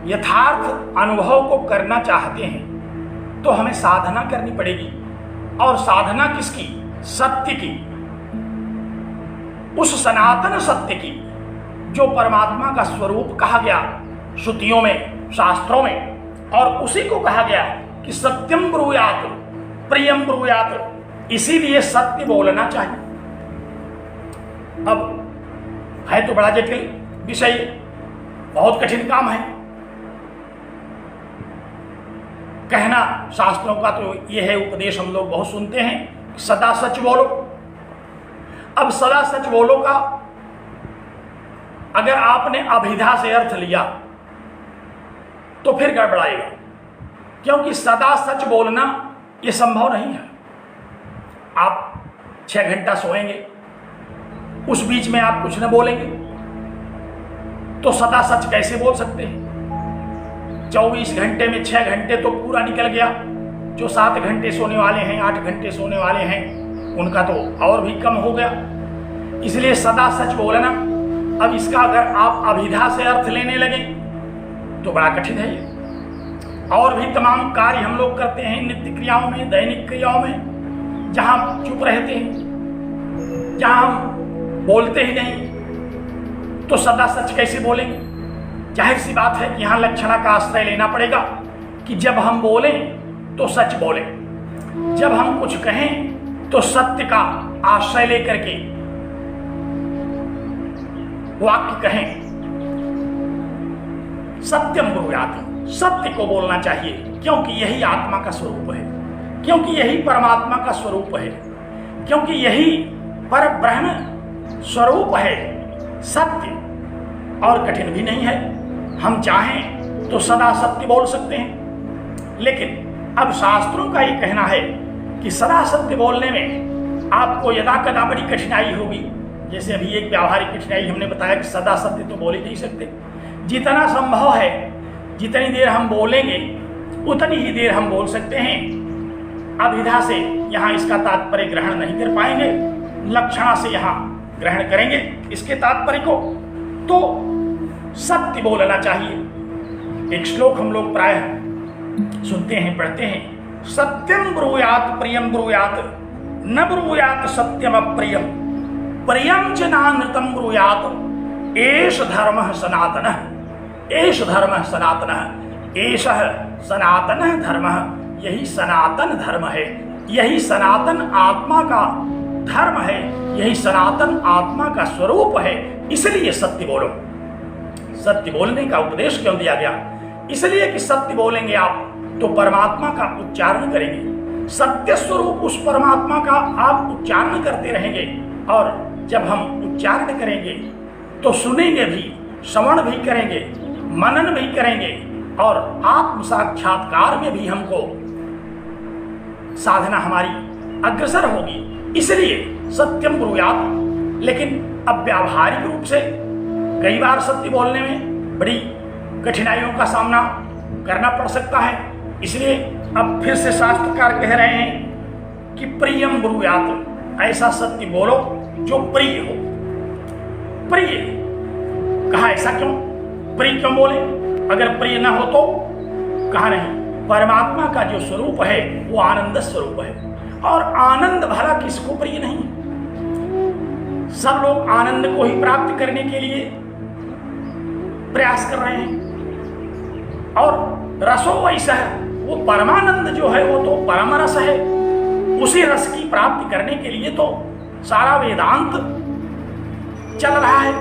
यथार्थ अनुभव को करना चाहते हैं तो हमें साधना करनी पड़ेगी। और साधना किसकी? सत्य की, उस सनातन सत्य की जो परमात्मा का स्वरूप कहा गया श्रुतियों में, शास्त्रों में, और उसी को कहा गया कि सत्यम ब्रूयात्, प्रियम ब्रूयात्। इसीलिए सत्य बोलना चाहिए। अब है तो बड़ा जटिल विषय, बहुत कठिन काम है। कहना शास्त्रों का तो यह है, उपदेश हम लोग बहुत सुनते हैं, सदा सच बोलो। अब सदा सच बोलो का अगर आपने अभिधा से अर्थ लिया तो फिर गड़बड़ाएगा, क्योंकि सदा सच बोलना यह संभव नहीं है। आप 6 घंटा सोएंगे, उस बीच में आप कुछ न बोलेंगे तो सदा सच कैसे बोल सकते हैं? 24 घंटे में 6 घंटे तो पूरा निकल गया। जो 7 घंटे सोने वाले हैं, 8 घंटे सोने वाले हैं, उनका तो और भी कम हो गया। इसलिए सदा सच बोलना, अब इसका अगर आप अभिधा से अर्थ लेने लगे तो बड़ा कठिन है ये। और भी तमाम कार्य हम लोग करते हैं नित्य क्रियाओं में, दैनिक क्रियाओं में, जहां चुप रहते हैं, जहां हम बोलते ही नहीं, तो सदा सच कैसे बोलेंगे? जाहिर सी बात है कि यहां लक्षणा का आश्रय लेना पड़ेगा कि जब हम बोलें तो सच बोलें, जब हम कुछ कहें तो सत्य का आश्रय लेकर के वाक्य कहें। सत्यम ब्रूयात्, सत्य को बोलना चाहिए, क्योंकि यही आत्मा का स्वरूप है, क्योंकि यही परमात्मा का स्वरूप है, क्योंकि यही पर ब्रह्म स्वरूप है सत्य, और कठिन भी नहीं है। हम चाहें तो सदा सत्य बोल सकते हैं। लेकिन अब शास्त्रों का ये कहना है कि सदा सत्य बोलने में आपको यदा कदा बड़ी कठिनाई होगी। जैसे अभी एक व्यावहारिक कठिनाई हमने बताया कि सदा सत्य तो बोल ही नहीं सकते। जितना संभव है, जितनी देर हम बोलेंगे उतनी ही देर हम बोल सकते हैं। अभिधा से यहाँ इसका तात्पर्य ग्रहण नहीं कर पाएंगे, लक्षणा से यहाँ ग्रहण करेंगे इसके तात्पर्य को। तो सत्य बोलना चाहिए। एक श्लोक हम लोग प्रायः सुनते हैं, पढ़ते हैं, सत्यम ब्रूयात् प्रियम ब्रूयात्, न ब्रूयात् सत्यम अप्रियम, प्रियम च नानृतम ब्रूयात्, एष धर्मः सनातनः, एष धर्मः सनातनः, एषः सनातनः धर्मः। यही सनातन धर्म है, यही सनातन आत्मा का धर्म है, यही सनातन आत्मा का स्वरूप है। इसलिए सत्य बोलो। सत्य बोलने का उपदेश क्यों दिया गया? इसलिए कि सत्य बोलेंगे आप तो परमात्मा का उच्चारण करेंगे, सत्य स्वरूप उस परमात्मा का आप उच्चारण करते रहेंगे। और जब हम उच्चारण करेंगे तो सुनेंगे भी, श्रवण भी करेंगे, मनन भी करेंगे, और आत्म साक्षात्कार में भी हमको साधना हमारी अग्रसर होगी। इसलिए सत्यम ब्रूयात्। लेकिन अब व्यावहारिक रूप से कई बार सत्य बोलने में बड़ी कठिनाइयों का सामना करना पड़ सकता है। इसलिए अब फिर से शास्त्रकार कह रहे हैं कि प्रियम ब्रूयात्, ऐसा सत्य बोलो जो प्रिय हो। प्रिय कहा, ऐसा क्यों? प्रिय क्यों बोले? अगर प्रिय न हो तो कहा नहीं। परमात्मा का जो स्वरूप है वो आनंद स्वरूप है, और आनंद भला किसको प्रिय नहीं? सब लोग आनंद को ही प्राप्त करने के लिए प्रयास कर रहे हैं। और रसो वैसा है, वो परमानंद जो है वो तो परम रस है। उसी रस की प्राप्ति करने के लिए तो सारा वेदांत चल रहा है।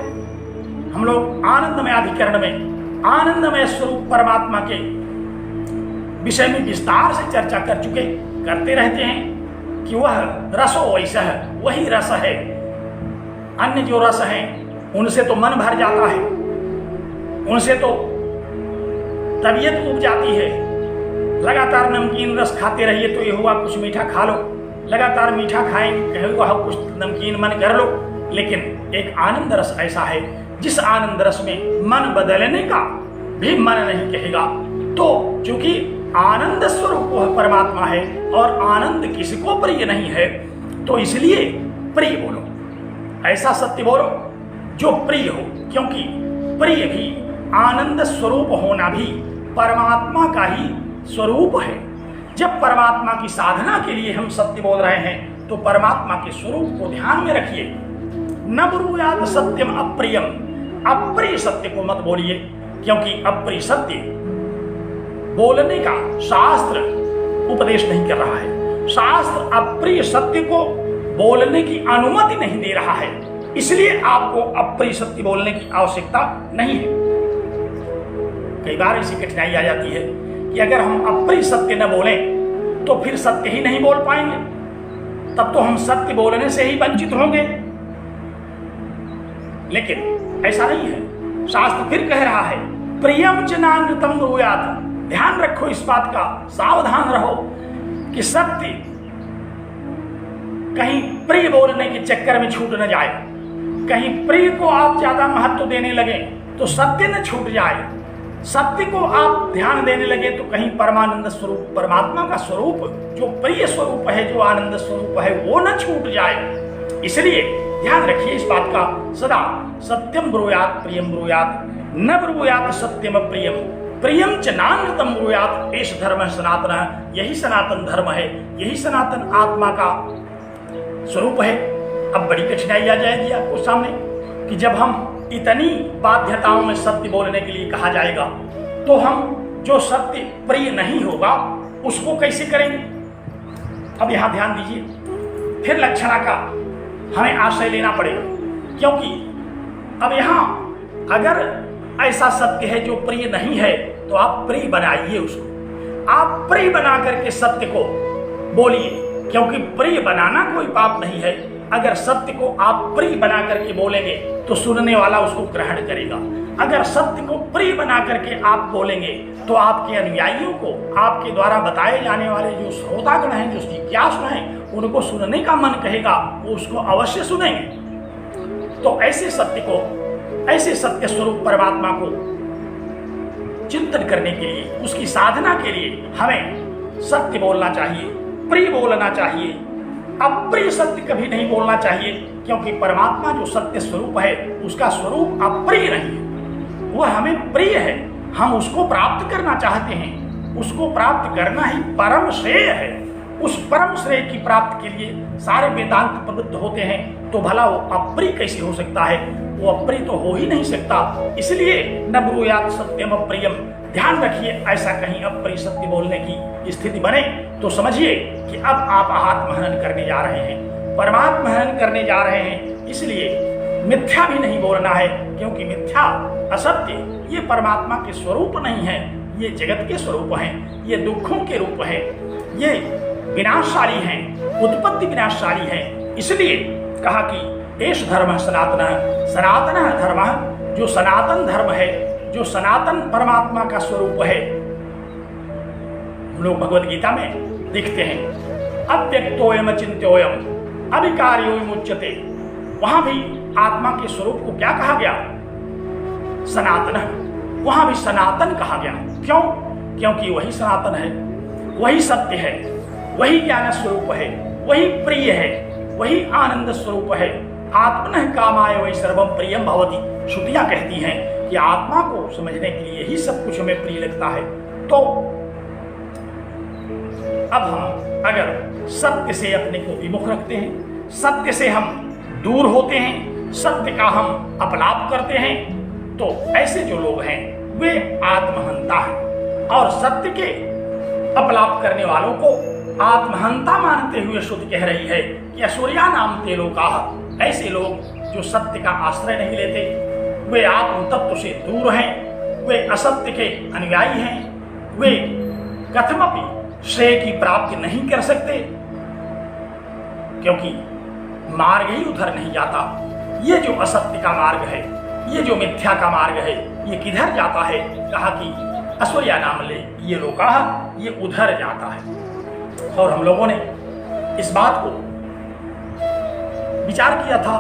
हम लोग आनंदमय अधिकरण में आनंदमय स्वरूप परमात्मा के विषय में विस्तार से चर्चा करते रहते हैं कि वह रसो वैसा है, वही रस है। अन्य जो रस हैं उनसे तो मन भर जाता है, उनसे तो तबीयत उब जाती है। लगातार नमकीन रस खाते रहिए तो ये हुआ कुछ मीठा खा लो, लगातार मीठा खाएंगे कहे हुआ कुछ नमकीन मन कर लो। लेकिन एक आनंद रस ऐसा है जिस आनंद रस में मन बदलने का भी मन नहीं कहेगा। तो चूंकि आनंद स्वरूप वह परमात्मा है और आनंद किसको प्रिय नहीं है, तो इसलिए प्रिय बोलो, ऐसा सत्य बोलो जो प्रिय हो। क्योंकि प्रिय भी आनंद स्वरूप होना भी परमात्मा का ही स्वरूप है। जब परमात्मा की साधना के लिए हम सत्य बोल रहे हैं तो परमात्मा के स्वरूप को ध्यान में रखिए। न ब्रूयात सत्यम अप्रियम, अप्रिय सत्य को मत बोलिए, क्योंकि अप्रिय सत्य बोलने का शास्त्र उपदेश नहीं कर रहा है। शास्त्र अप्रिय सत्य को बोलने की अनुमति नहीं दे रहा है, इसलिए आपको अप्रिय सत्य बोलने की आवश्यकता नहीं है। कई बार ऐसी कठिनाई आ जाती है कि अगर हम अप्रिय सत्य न बोलें तो फिर सत्य ही नहीं बोल पाएंगे, तब तो हम सत्य बोलने से ही वंचित होंगे। लेकिन ऐसा नहीं है। शास्त्र फिर कह रहा है प्रियम च नानृतम ब्रूयात। ध्यान रखो इस बात का, सावधान रहो कि सत्य कहीं प्रिय बोलने के चक्कर में छूट न जाए। कहीं प्रिय को आप ज्यादा महत्व देने लगे तो सत्य न छूट जाए। सत्य को आप ध्यान देने लगे तो कहीं परमानंद स्वरूप परमात्मा का स्वरूप जो प्रिय स्वरूप है, जो आनंद स्वरूप है, वो न छूट जाए। इसलिए ध्यान रखिए इस बात का सदा। सत्यम ब्रूयात प्रियम ब्रूयात, न ब्रूयात सत्यम प्रियम, प्रियम च नानृतम ब्रूयात। एष धर्म सनातन, यही सनातन धर्म है, यही सनातन आत्मा का स्वरूप है। अब बड़ी कठिनाई आ जाएगी आपको सामने कि जब हम इतनी बाध्यताओं में सत्य बोलने के लिए कहा जाएगा तो हम जो सत्य प्रिय नहीं होगा उसको कैसे करेंगे। अब यहां ध्यान दीजिए, फिर लक्षणा का हमें आश्रय लेना पड़ेगा, क्योंकि अब यहां अगर ऐसा सत्य है जो प्रिय नहीं है तो आप प्रिय बनाइए उसको। आप प्रिय बना करके सत्य को बोलिए, क्योंकि प्रिय बनाना कोई पाप नहीं है। अगर सत्य को आप प्रिय बना करके बोलेंगे तो सुनने वाला उसको ग्रहण करेगा। अगर सत्य को प्रिय बना करके आप बोलेंगे तो आपके अनुयायियों को, आपके द्वारा बताए जाने वाले जो श्रोतागण हैं, जो जिज्ञासु हैं, उनको सुनने का मन कहेगा, वो उसको अवश्य सुनेंगे। तो ऐसे सत्य को, ऐसे सत्य स्वरूप परमात्मा को चिंतन करने के लिए, उसकी साधना के लिए हमें सत्य बोलना चाहिए, प्रिय बोलना चाहिए। अप्रिय सत्य कभी नहीं बोलना चाहिए, क्योंकि परमात्मा जो सत्य स्वरूप है उसका स्वरूप अप्रिय नहीं है, वह हमें प्रिय है। हम उसको प्राप्त करना चाहते हैं, उसको प्राप्त करना ही परम श्रेय है। उस परम श्रेय की प्राप्ति के लिए सारे वेदांत प्रवृत्त होते हैं, तो भला वो अप्रिय कैसे हो सकता है? वो अप्रिय तो हो ही नहीं सकता। इसलिए न ब्रूयात सत्यम अप्रियम। ध्यान रखिए, ऐसा कहीं अप्रिय सत्य बोलने की स्थिति बने तो समझिए कि अब आप आत्म हनन करने जा रहे हैं, परमात्मा हनन करने जा रहे हैं। इसलिए मिथ्या भी नहीं बोलना है, क्योंकि मिथ्या, असत्य ये परमात्मा के स्वरूप नहीं है, ये जगत के स्वरूप हैं, ये दुखों के रूप हैं, ये विनाशशाली हैं, उत्पत्ति विनाशशाली हैं। इसलिए कहा कि एष धर्म सनातन, सनातन धर्म, जो सनातन धर्म है, जो सनातन परमात्मा का स्वरूप है। हम लोग भगवद गीता में देखते हैं अव्यक्तोयम चिंत्योयम अविकार्योयम उच्यते। वहां भी आत्मा के स्वरूप को क्या कहा गया? सनातन। वहां भी सनातन कहा गया। क्यों? क्योंकि वही सनातन है, वही सत्य है, वही ज्ञान स्वरूप है, वही प्रिय है, वही आनंद स्वरूप है। आत्मनः कामाय वही सर्वम प्रियम भवति। श्रुतियां कहती हैं कि आत्मा को समझने के लिए ही सब कुछ हमें प्रिय लगता है। तो अब हम अगर सत्य से अपने को विमुख रखते हैं, सत्य से हम दूर होते हैं, सत्य का हम अपलाप करते हैं, तो ऐसे जो लोग हैं वे आत्महंता हैं। और सत्य के अपलाप करने वालों को आत्महंता मानते हुए श्रुति कह रही है कि असुरिया नाम ते लोकाः, ऐसे लोग जो सत्य का आश्रय नहीं लेते, वे आत्म तत्व से दूर हैं, वे असत्य के अनुयायी हैं, वे कथमपि श्रेय की प्राप्ति नहीं कर सकते, क्योंकि मार्ग ही उधर नहीं जाता। ये जो असत्य का मार्ग है, ये जो मिथ्या का मार्ग है, ये किधर जाता है? कहा कि असुरिया नाम ले ये लोकाः, ये उधर जाता है। और हम लोगों ने इस बात को विचार किया था।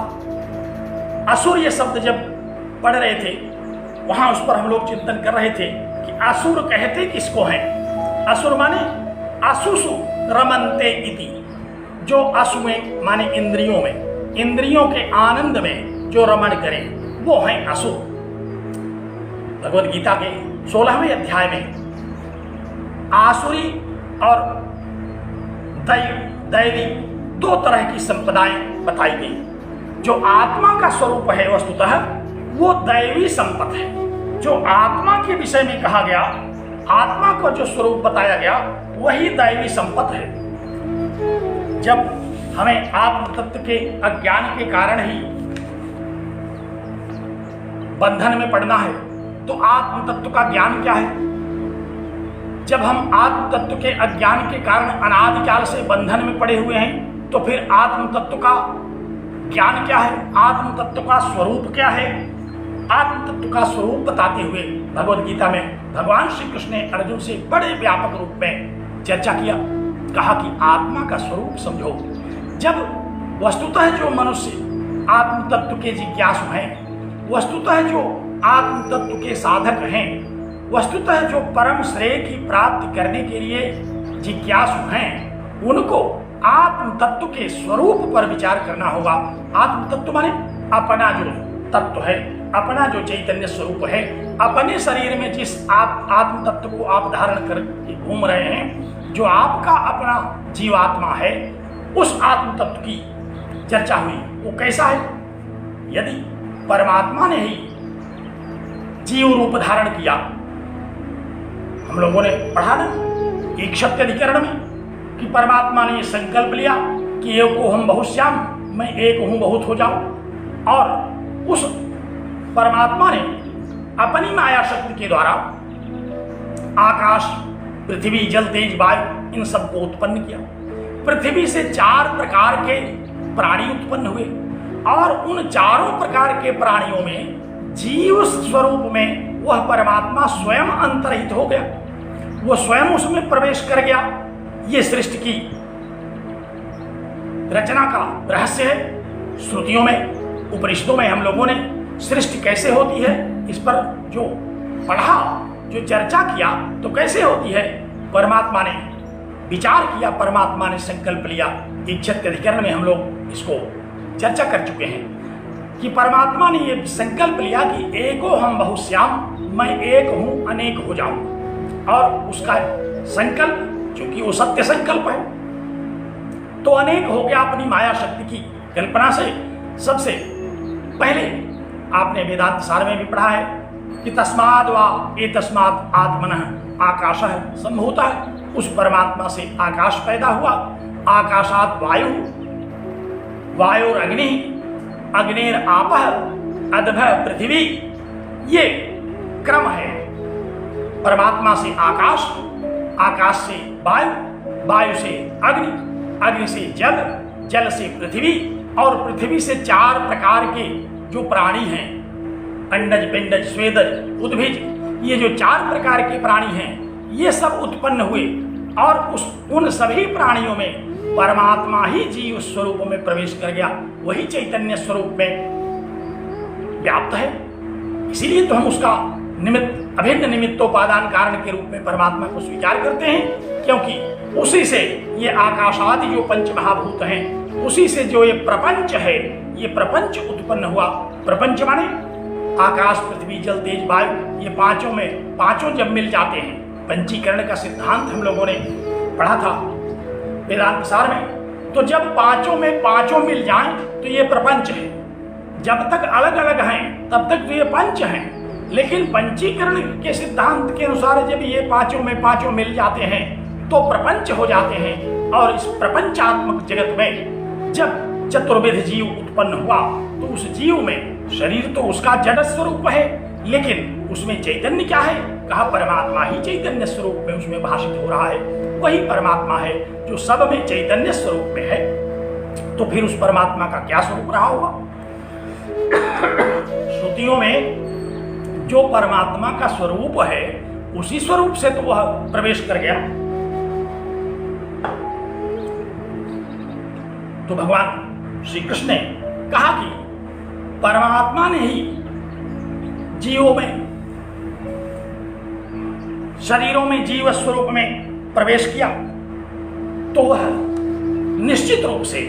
असुर ये शब्द जब पढ़ रहे थे, वहां उस पर हम लोग चिंतन कर रहे थे कि असुर कहते किसको हैं? असुर माने असुसु रमन्ते इति, जो असु में माने इंद्रियों में, इंद्रियों के आनंद में जो रमण करें वो हैं असुर। भगवद गीता के 16वें अध्याय में आसुरी और दैवी दो तरह की संपदाएं बताई गई। जो आत्मा का स्वरूप है वस्तुतः वो दैवी संपद है। जो आत्मा के विषय में कहा गया, आत्मा को जो स्वरूप बताया गया वही दैवी संपद है। जब हमें आत्म तत्व के अज्ञान के कारण ही बंधन में पड़ना है, तो आत्म तत्व का ज्ञान क्या है? जब हम आत्म तत्व के अज्ञान के कारण अनादिकाल से बंधन में पड़े हुए हैं, तो फिर आत्म तत्व का ज्ञान क्या है? आत्म तत्व का स्वरूप क्या है? आत्म तत्व का स्वरूप बताते हुए भगवद गीता में भगवान श्री कृष्ण ने अर्जुन से बड़े व्यापक रूप में चर्चा किया। कहा कि आत्मा का स्वरूप समझो। जब वस्तुतः जो मनुष्य आत्म तत्व के जिज्ञासु हैं, वस्तुतः जो आत्म तत्व के साधक हैं, वस्तुतः जो परम श्रेय की प्राप्ति करने के लिए जिज्ञासु हैं, उनको आत्म तत्व के स्वरूप पर विचार करना होगा। आत्म तत्व माने अपना जो तत्व है, अपना जो चैतन्य स्वरूप है, अपने शरीर में जिस आत्म तत्व को आप धारण कर घूम रहे हैं, जो आपका अपना जीवात्मा है, उस आत्म तत्व की चर्चा हुई। वो कैसा है? यदि परमात्मा ने ही जीव रूप धारण किया, हम लोगों ने पढ़ा ना एक शक्ति अधिकरण में कि परमात्मा ने ये संकल्प लिया कि एक को हम बहुश्याम, मैं एक हूं बहुत हो जाऊं, और उस परमात्मा ने अपनी माया शक्ति के द्वारा आकाश, पृथ्वी, जल, तेज, वायु इन सबको उत्पन्न किया। पृथ्वी से 4 प्रकार के प्राणी उत्पन्न हुए, और उन चारों प्रकार के प्राणियों में जीव स्वरूप में वह परमात्मा स्वयं अंतर्हित हो गया, वो स्वयं उसमें प्रवेश कर गया। ये सृष्टि की रचना का रहस्य है। श्रुतियों में, उपनिषदों में हम लोगों ने सृष्टि कैसे होती है इस पर जो पढ़ा, जो चर्चा किया, तो कैसे होती है परमात्मा ने विचार किया, परमात्मा ने संकल्प लिया। इच्छित अधिकरण में हम लोग इसको चर्चा कर चुके हैं कि परमात्मा ने ये संकल्प लिया कि एको हम बहुश्याम, मैं एक हूं अनेक हो जाऊं। और उसका संकल्प, क्योंकि वो सत्य संकल्प है, तो अनेक हो गया अपनी माया शक्ति की कल्पना से। सबसे पहले आपने वेदांत सार में भी पढ़ा है कि तस्माद् वा एतस्मात् आत्मनः आकाशः सम्भूतः। उस परमात्मा से आकाश पैदा हुआ, आकाशात् वायु, वायुरग्नि, अग्निर आपः, अदभः पृथ्वी। ये क्रम है। परमात्मा से आकाश, आकाश से वायु, वायु से अग्नि, अग्नि से जल, जल से पृथ्वी, और पृथ्वी से 4 प्रकार के जो प्राणी हैं, अंडज, पिंडज, स्वेदज, उद्भिज, ये जो 4 प्रकार के प्राणी हैं, ये सब उत्पन्न हुए। और उन सभी प्राणियों में परमात्मा ही जीव स्वरूप में प्रवेश कर गया, वही चैतन्य स्वरूप में व्याप्त है। इसीलिए तो हम उसका निमित्त, अभिन्न निमित्तोपादान कारण के रूप में परमात्मा को स्वीकार करते हैं, क्योंकि उसी से ये आकाशादि जो पंच महाभूत हैं, उसी से जो ये प्रपंच है, ये प्रपंच उत्पन्न हुआ। प्रपंच माने आकाश, पृथ्वी, जल, तेज, वायु, ये पांचों में पांचों जब मिल जाते हैं, पंचीकरण का सिद्धांत हम लोगों ने पढ़ा था वेदांत सार में। तो जब पांचों में पांचों मिल जाएं तो ये प्रपंच है। जब तक अलग अलग हैं तब तक तो ये पंच हैं, लेकिन पंचीकरण के सिद्धांत के अनुसार जब ये पांचों में पांचों मिल जाते हैं तो प्रपंच हो जाते हैं। और इस प्रपंचात्मक जगत में जब चतुर्विध जीव उत्पन्न हुआ तो उस जीव में शरीर तो उसका जड़ स्वरूप है, लेकिन उसमें चैतन्य क्या है? कहा परमात्मा ही चैतन्य स्वरूप में उसमें भाषित हो रहा है। वही परमात्मा है जो सब में चैतन्य स्वरूप में है। तो फिर उस परमात्मा का क्या स्वरूप रहा होगा? श्रुतियों में जो परमात्मा का स्वरूप है उसी स्वरूप से तो वह प्रवेश कर गया। तो भगवान श्री कृष्ण ने कहा कि परमात्मा ने ही जीवों में, शरीरों में जीव स्वरूप में प्रवेश किया, तो वह निश्चित रूप से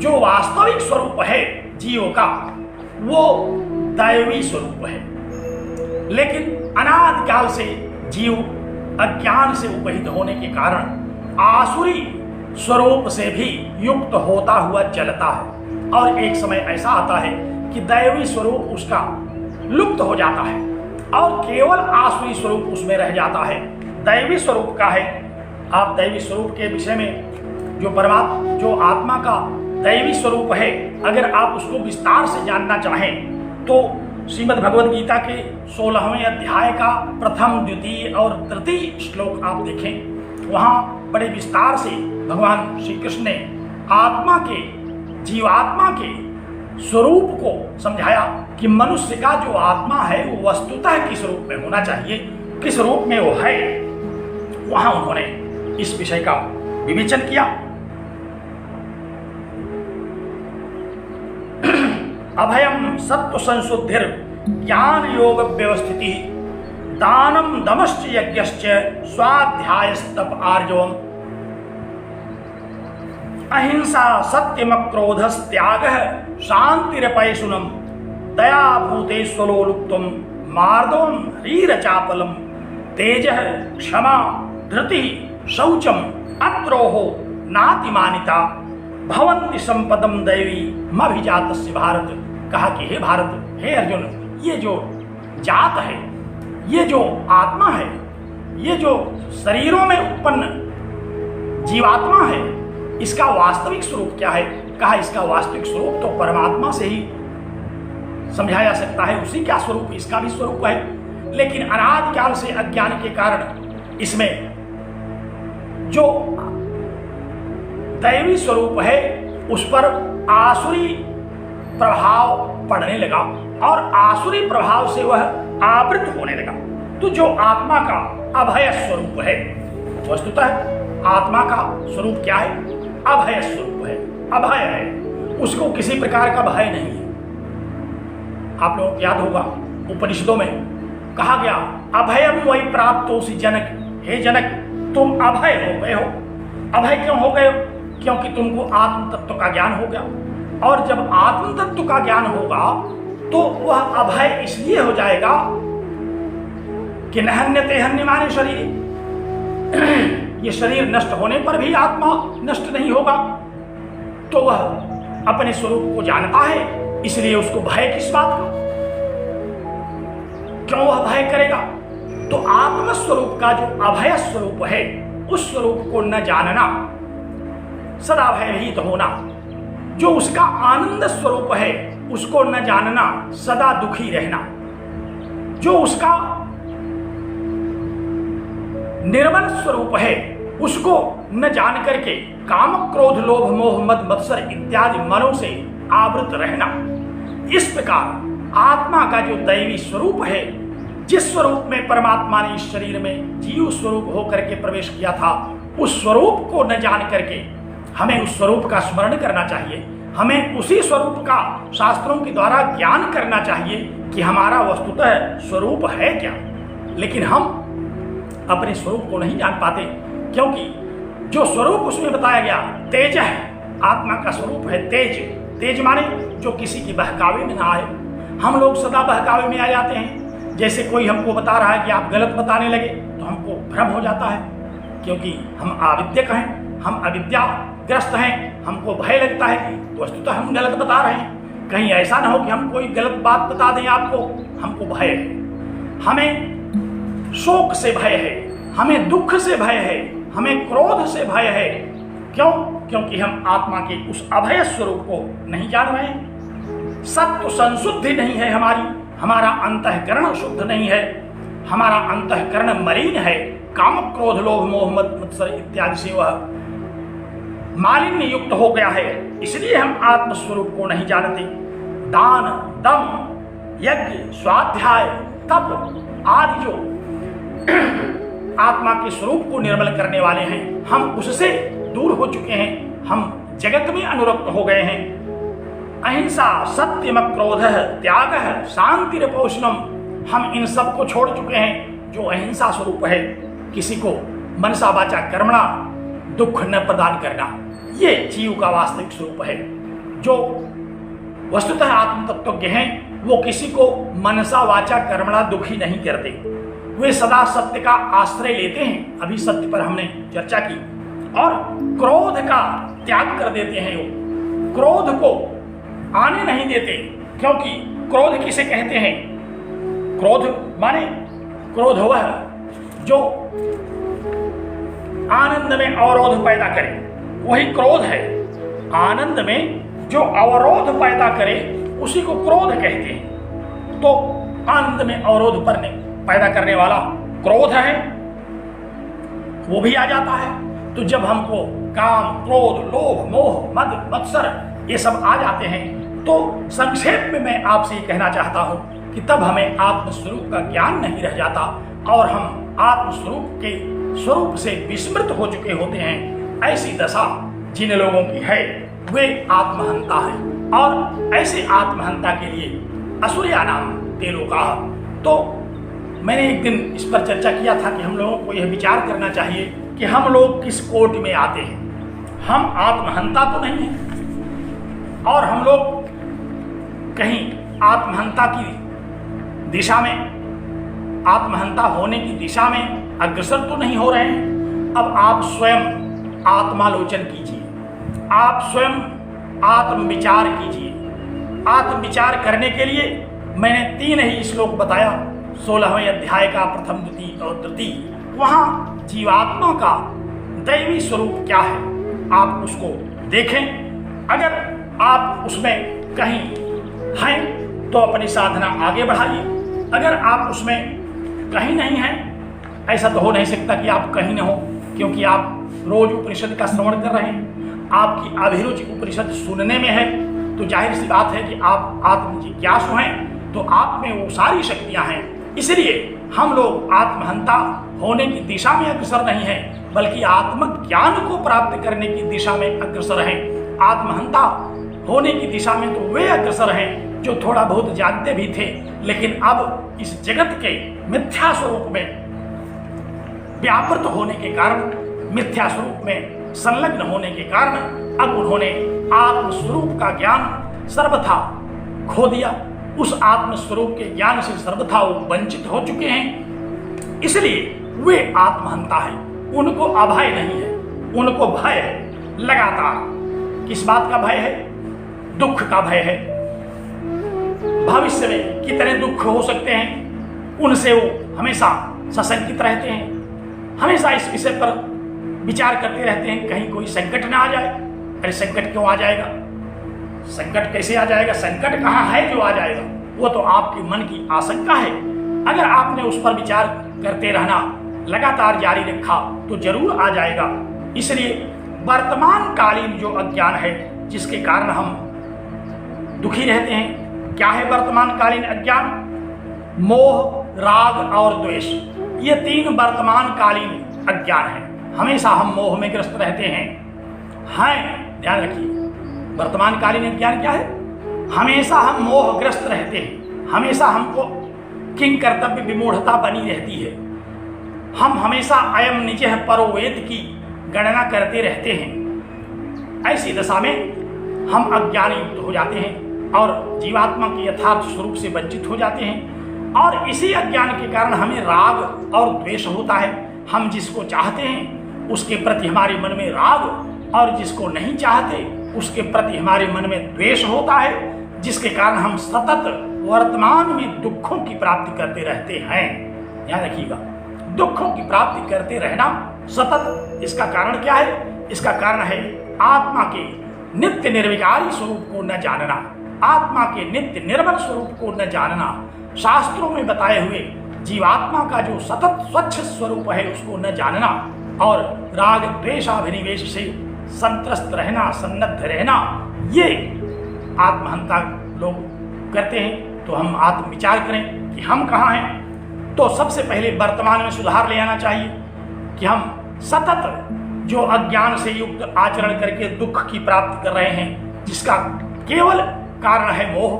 जो वास्तविक स्वरूप है जीवों का वो दैवी स्वरूप है। लेकिन अनादि काल से जीव अज्ञान से उपहित होने के कारण आसुरी स्वरूप से भी युक्त होता हुआ चलता है, और एक समय ऐसा आता है कि दैवी स्वरूप उसका लुप्त हो जाता है और केवल आसुरी स्वरूप उसमें रह जाता है। दैवी स्वरूप का है। आप दैवी स्वरूप के विषय में जो आत्मा का दैवी स्वरूप है, अगर आप उसको विस्तार से जानना चाहें तो श्रीमद् भगवद गीता के 16वें अध्याय का प्रथम, द्वितीय और तृतीय श्लोक आप देखें। वहाँ बड़े विस्तार से भगवान श्री कृष्ण ने आत्मा के, जीवात्मा के स्वरूप को समझाया कि मनुष्य का जो आत्मा है वो वस्तुतः किस रूप में होना चाहिए, किस रूप में वो है। वहां उन्होंने इस विषय का विवेचन किया। अभयम सत्व संशुद्धिर ज्ञान योग व्यवस्थिति दानम दमश्च यज्ञश्च स्वाध्यायस्तप आर्जवम अहिंसा सत्यम क्रोधस्त्याग शांतिरपैशुनम दया भूतेष्वलोलुप्तम मार्दोम रीरचापलम तेजः क्षमा धृति शौचम अद्रोहो नातिमानिता भवन्ति संपदम दैवी मभिजातस्य भारत। कहा कि हे भारत, हे अर्जुन, ये जो जात है, ये जो आत्मा है, ये जो शरीरों में उत्पन्न जीवात्मा है, इसका वास्तविक स्वरूप क्या है? कहा इसका वास्तविक स्वरूप तो परमात्मा से ही समझा जा सकता है, उसी का स्वरूप इसका भी स्वरूप है। लेकिन अनादि काल से अज्ञान के कारण इसमें जो दैवी स्वरूप है उस पर आसुरी प्रभाव पड़ने लगा और आसुरी प्रभाव से वह आवृत होने लगा। तो जो आत्मा का अभय स्वरूप है, वस्तुतः आत्मा का स्वरूप क्या है? अभय स्वरूप है, अभय है, उसको किसी प्रकार का भय नहीं है। आप लोगों को याद होगा उपनिषदों में कहा गया अभयम वही प्राप्तोसि जनक। हे जनक, तुम अभय हो गए हो। अभय क्यों हो गए? क्योंकि तुमको आत्म तत्व का ज्ञान हो गया, और जब आत्म तत्व का ज्ञान होगा तो वह अभय इसलिए हो जाएगा कि न हन्यते हन्यमाने शरीर, ये शरीर नष्ट होने पर भी आत्मा नष्ट नहीं होगा। तो वह अपने स्वरूप को जानता है, इसलिए उसको भय किस बात का? क्यों वह भय करेगा? तो आत्म स्वरूप का जो अभय स्वरूप है उस स्वरूप को न जानना, सदा भयभीत होना, जो उसका आनंद स्वरूप है उसको न जानना, सदा दुखी रहना, जो उसका निर्मल स्वरूप है उसको न जान करके काम क्रोध लोभ मोह मद मत्सर इत्यादि मनों से आवृत रहना। इस प्रकार आत्मा का जो दैवी स्वरूप है, जिस स्वरूप में परमात्मा ने इस शरीर में जीव स्वरूप होकर के प्रवेश किया था, उस स्वरूप को न जान करके हमें उस स्वरूप का स्मरण करना चाहिए। हमें उसी स्वरूप का शास्त्रों के द्वारा ज्ञान करना चाहिए कि हमारा वस्तुतः स्वरूप है क्या। लेकिन हम अपने स्वरूप को नहीं जान पाते, क्योंकि जो स्वरूप उसमें बताया गया तेज है, आत्मा का स्वरूप है तेज। तेज माने जो किसी की बहकावे में ना आए। हम लोग सदा बहकावे में आ जाते हैं। जैसे कोई हमको बता रहा है कि आप गलत बताने लगे तो हमको भ्रम हो जाता है, क्योंकि हम आविद्यक हैं, हम अविद्याग्रस्त हैं, हमको भय लगता है कि वस्तुतः हम गलत बता रहे हैं। कहीं ऐसा ना हो कि हम कोई गलत बात बता दें आपको, हमको भय है। हमें शोक से भय है, हमें दुख से भय है, हमें क्रोध से भय है। क्यों? क्योंकि हम आत्मा के उस अभय स्वरूप को नहीं जान रहे हैं। सत्व संशुद्धि नहीं है हमारी, हमारा अंतःकरण शुद्ध नहीं है, हमारा अंतःकरण मलिन है। काम क्रोध लोभ मोह मद मत्सर इत्यादि से वह मालिन्य युक्त हो गया है, इसलिए हम आत्मस्वरूप को नहीं जानते। दान दम यज्ञ स्वाध्याय तप आदि जो आत्मा के स्वरूप को निर्मल करने वाले हैं, हम उससे दूर हो चुके हैं, हम जगत में अनुरक्त हो गए हैं। अहिंसा सत्यम क्रोध त्याग शांति पौषणम, हम इन सब को छोड़ चुके हैं। जो अहिंसा स्वरूप है, किसी को मनसा वाचा कर्मणा दुख न प्रदान करना, ये जीव का वास्तविक स्वरूप है। जो वस्तुतः आत्म तत्वज्ञ हैं, वो किसी को मनसा वाचा कर्मणा दुखी नहीं करते, वे सदा सत्य का आश्रय लेते हैं। अभी सत्य पर हमने चर्चा की। और क्रोध का त्याग कर देते हैं, वो क्रोध को आने नहीं देते। क्योंकि क्रोध किसे कहते हैं? क्रोध माने क्रोध वह जो आनंद में अवरोध पैदा करे, वही क्रोध है। आनंद में जो अवरोध पैदा करे उसी को क्रोध कहते हैं। तो आनंद में अवरोध पैदा करने वाला क्रोध है, वो भी आ जाता है। तो जब हमको काम क्रोध लोभ मोह मद मत्सर ये सब आ जाते हैं, तो संक्षेप में मैं आपसे ये कहना चाहता हूं कि तब हमें आत्मस्वरूप का ज्ञान नहीं रह जाता और हम आत्मस्वरूप के स्वरूप से विस्मृत हो चुके होते हैं। ऐसी दशा जिन लोगों की है वे आत्महंता है, और ऐसे आत्महंता के लिए असुरिया नाम तेलो का। तो मैंने एक दिन इस पर चर्चा किया था कि हम लोगों को यह विचार करना चाहिए कि हम लोग किस कोट में आते हैं। हम आत्महंता तो नहीं है, और हम लोग कहीं आत्महंता की दिशा में, आत्महंता होने की दिशा में अग्रसर तो नहीं हो रहे हैं। अब आप स्वयं आत्मालोचन कीजिए, आप स्वयं आत्मविचार कीजिए। आत्मविचार करने के लिए मैंने 3 ही श्लोक बताया, 16वें अध्याय का प्रथम द्वितीय और तृतीय। वहां जीवात्मा का दैवी स्वरूप क्या है, आप उसको देखें। अगर आप उसमें कहीं हैं तो अपनी साधना आगे बढ़ाइए। अगर आप उसमें कहीं नहीं हैं, ऐसा तो हो नहीं सकता कि आप कहीं न हो, क्योंकि आप रोज उपनिषद का श्रवण कर रहे हैं, आपकी अभिरुचि उपनिषद सुनने में है, तो जाहिर सी बात है कि आप आत्मजिज्ञासु हैं, तो आप में वो सारी शक्तियां हैं। इसलिए हम लोग आत्महंता होने की दिशा में अग्रसर नहीं है, बल्कि आत्मज्ञान को प्राप्त करने की दिशा में अग्रसर हैं। आत्महंता होने की दिशा में तो वे अग्रसर हैं जो थोड़ा बहुत जानते भी थे, लेकिन अब इस जगत के मिथ्या स्वरूप में व्यापृत होने के कारण, मिथ्या स्वरूप में संलग्न होने के कारण अब उन्होंने आत्मस्वरूप का ज्ञान सर्वथा खो दिया। उस आत्मस्वरूप के ज्ञान से सर्वथा वो वंचित हो चुके हैं, इसलिए वे आत्महंता है। उनको अभय नहीं है, उनको भय है लगातार। किस बात का भय है? दुख का भय है। भविष्य में कितने दुख हो सकते हैं, उनसे वो हमेशा सशंकित रहते हैं, हमेशा इस विषय पर विचार करते रहते हैं कहीं कोई संकट ना आ जाए। अरे संकट क्यों आ जाएगा? संकट कैसे आ जाएगा? संकट कहाँ है जो आ जाएगा? वो तो आपके मन की आशंका है। अगर आपने उस पर विचार करते रहना लगातार जारी रखा तो जरूर आ जाएगा। इसलिए वर्तमान कालीन जो अज्ञान है, जिसके कारण हम दुखी रहते हैं, क्या है वर्तमान कालीन अज्ञान? मोह, राग और द्वेष, ये 3 वर्तमान कालीन अज्ञान है। हमेशा हम मोह में ग्रस्त रहते हैं। ध्यान रखिए, वर्तमान कालीन अज्ञान क्या है? हमेशा हम मोहग्रस्त रहते हैं, हमेशा हमको किंग कर्तव्य विमूढ़ता बनी रहती है। हम हमेशा अयम निजः परो वेद की गणना करते रहते हैं। ऐसी दशा में हम अज्ञान युक्त हो जाते हैं और जीवात्मा के यथार्थ स्वरूप से वंचित हो जाते हैं। और इसी अज्ञान के कारण हमें राग और द्वेष होता है। हम जिसको चाहते हैं उसके प्रति हमारे मन में राग, और जिसको नहीं चाहते उसके प्रति हमारे मन में द्वेष होता है, जिसके कारण हम सतत वर्तमान में दुखों की प्राप्ति करते रहते हैं। याद रखिएगा, दुखों की प्राप्ति करते रहना सतत, इसका कारण क्या है? इसका कारण है आत्मा के नित्य निर्विकारी स्वरूप को न जानना, आत्मा के नित्य निर्मल स्वरूप को न जानना, शास्त्रों में बताए हुए जीवात्मा का जो सतत स्वच्छ स्वरूप है उसको न जानना, और राग द्वेषाभिनिवेश से संत्रस्त रहना, सन्नद्ध रहना, ये आत्महंता लोग करते हैं। तो हम आत्म विचार करें कि हम कहाँ हैं। तो सबसे पहले वर्तमान में सुधार ले आना चाहिए कि हम सतत जो अज्ञान से युक्त आचरण करके दुख की प्राप्ति कर रहे हैं, जिसका केवल कारण है मोह,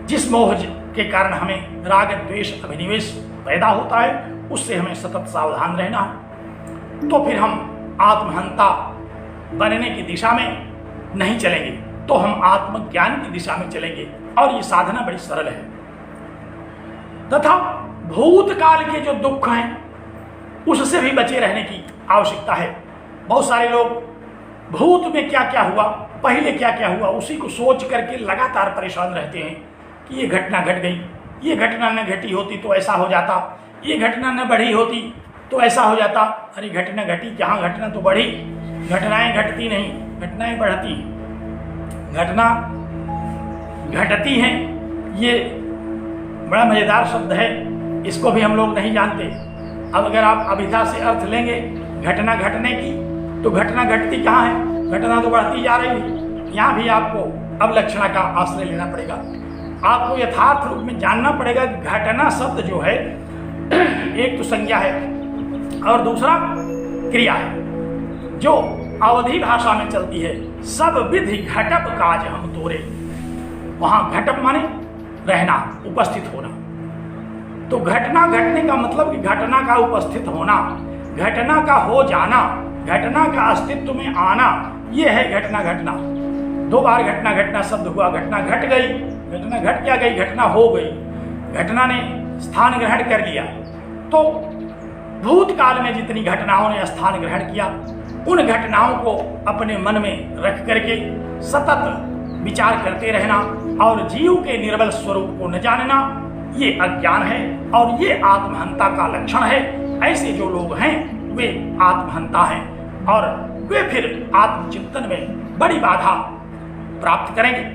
जिस मोह के कारण हमें राग द्वेष अभिनिवेश पैदा होता है, उससे हमें सतत सावधान रहना है। तो फिर हम आत्महंता बनने की दिशा में नहीं चलेंगे, तो हम आत्मज्ञान की दिशा में चलेंगे। और ये साधना बड़ी सरल है। तथा भूतकाल के जो दुख हैं उससे भी बचे रहने की आवश्यकता है। बहुत सारे लोग भूत में क्या क्या हुआ, पहले क्या क्या हुआ, उसी को सोच करके लगातार परेशान रहते हैं कि ये घटना घट गई, ये घटना न घटी होती तो ऐसा हो जाता, ये घटना न बढ़ी होती तो ऐसा हो जाता। अरे घटना घटी जहाँ, घटना तो बढ़ी, घटनाएं घटती नहीं, घटनाएं बढ़ती हैं। घटना घटती हैं, ये बड़ा मजेदार शब्द है, इसको भी हम लोग नहीं जानते। अब अगर आप अभिधा से अर्थ लेंगे घटना घटने की, तो घटना घटती कहाँ है? घटना तो बढ़ती जा रही है। यहाँ भी आपको अवलक्षणा का आश्रय लेना पड़ेगा। आपको यथार्थ रूप में जानना पड़ेगा कि घटना शब्द जो है एक तो संज्ञा है और दूसरा क्रिया है, जो अवधि भाषा में चलती है। सब विधि घटप काज हम तोरे, वहां घटप माने रहना, उपस्थित होना। तो घटना घटने का मतलब कि घटना का उपस्थित होना, घटना का हो जाना, घटना का अस्तित्व में आना, यह है घटना घटना। दो बार घटना घटना शब्द हुआ, घटना घट गई, घटना घट क्या गई, घटना हो गई, घटना ने स्थान ग्रहण कर लिया। तो भूतकाल में जितनी घटनाओं ने स्थान ग्रहण किया, उन घटनाओं को अपने मन में रख करके सतत विचार करते रहना और जीव के निर्बल स्वरूप को न जानना, ये अज्ञान है और ये आत्महंता का लक्षण है। ऐसे जो लोग हैं वे आत्महंता हैं और वे फिर आत्मचिंतन में बड़ी बाधा प्राप्त करेंगे।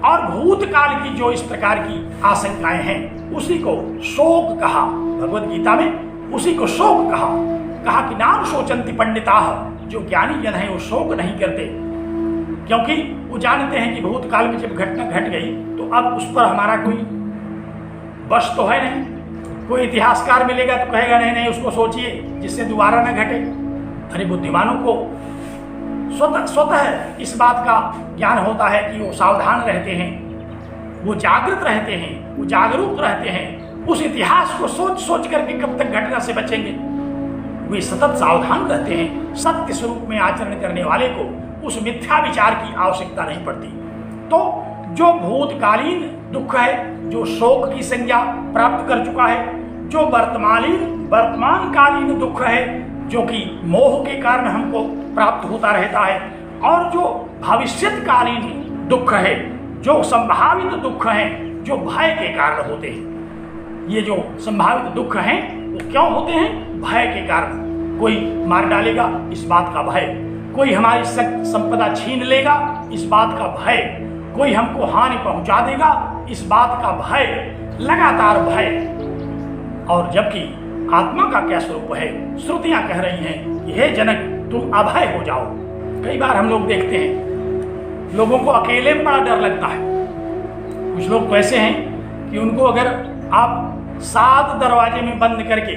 और भूतकाल की जो इस प्रकार की आशंकाएं हैं उसी को शोक कहा, भगवद गीता में उसी को शोक कहा कि नाम शोचंति पंडिताः, जो ज्ञानी जन है वो शोक नहीं करते, क्योंकि वो जानते हैं कि भूतकाल में जब घटना घट गई तो अब उस पर हमारा कोई बस तो है नहीं। कोई इतिहासकार मिलेगा तो कहेगा नहीं नहीं उसको सोचिए जिससे दोबारा न घटे। अरे बुद्धिमानों को स्वतः इस बात का ज्ञान होता है कि वो सावधान रहते हैं, वो जागृत रहते हैं, वो जागरूक रहते हैं। उस इतिहास को सोच सोच करके कब तक घटना से बचेंगे? वे सतत सावधान रहते हैं। सत्य स्वरूप में आचरण करने वाले को उस मिथ्या विचार की आवश्यकता नहीं पड़ती। तो जो भूतकालीन दुख है, जो शोक की संज्ञा प्राप्त कर चुका है, जो वर्तमानकालीन दुख है, जो कि मोह के कारण हमको प्राप्त होता रहता है, और जो भविष्यकालीन दुख है, जो संभावित दुख है, जो भय के कारण होते हैं। ये जो संभावित दुख हैं वो क्यों होते हैं? भय के कारण। कोई मार डालेगा, इस बात का भय। कोई हमारी संपदा छीन लेगा, इस बात का भय। कोई हमको हानि पहुंचा देगा, इस बात का भय, लगातार भय। और जबकि आत्मा का क्या स्वरूप है? श्रुतियां कह रही हैं कि हे जनक तुम अभय हो जाओ। कई बार हम लोग देखते हैं लोगों को अकेले में बड़ा डर लगता है। कुछ लोग तो ऐसे हैं कि उनको अगर आप 7 दरवाजे में बंद करके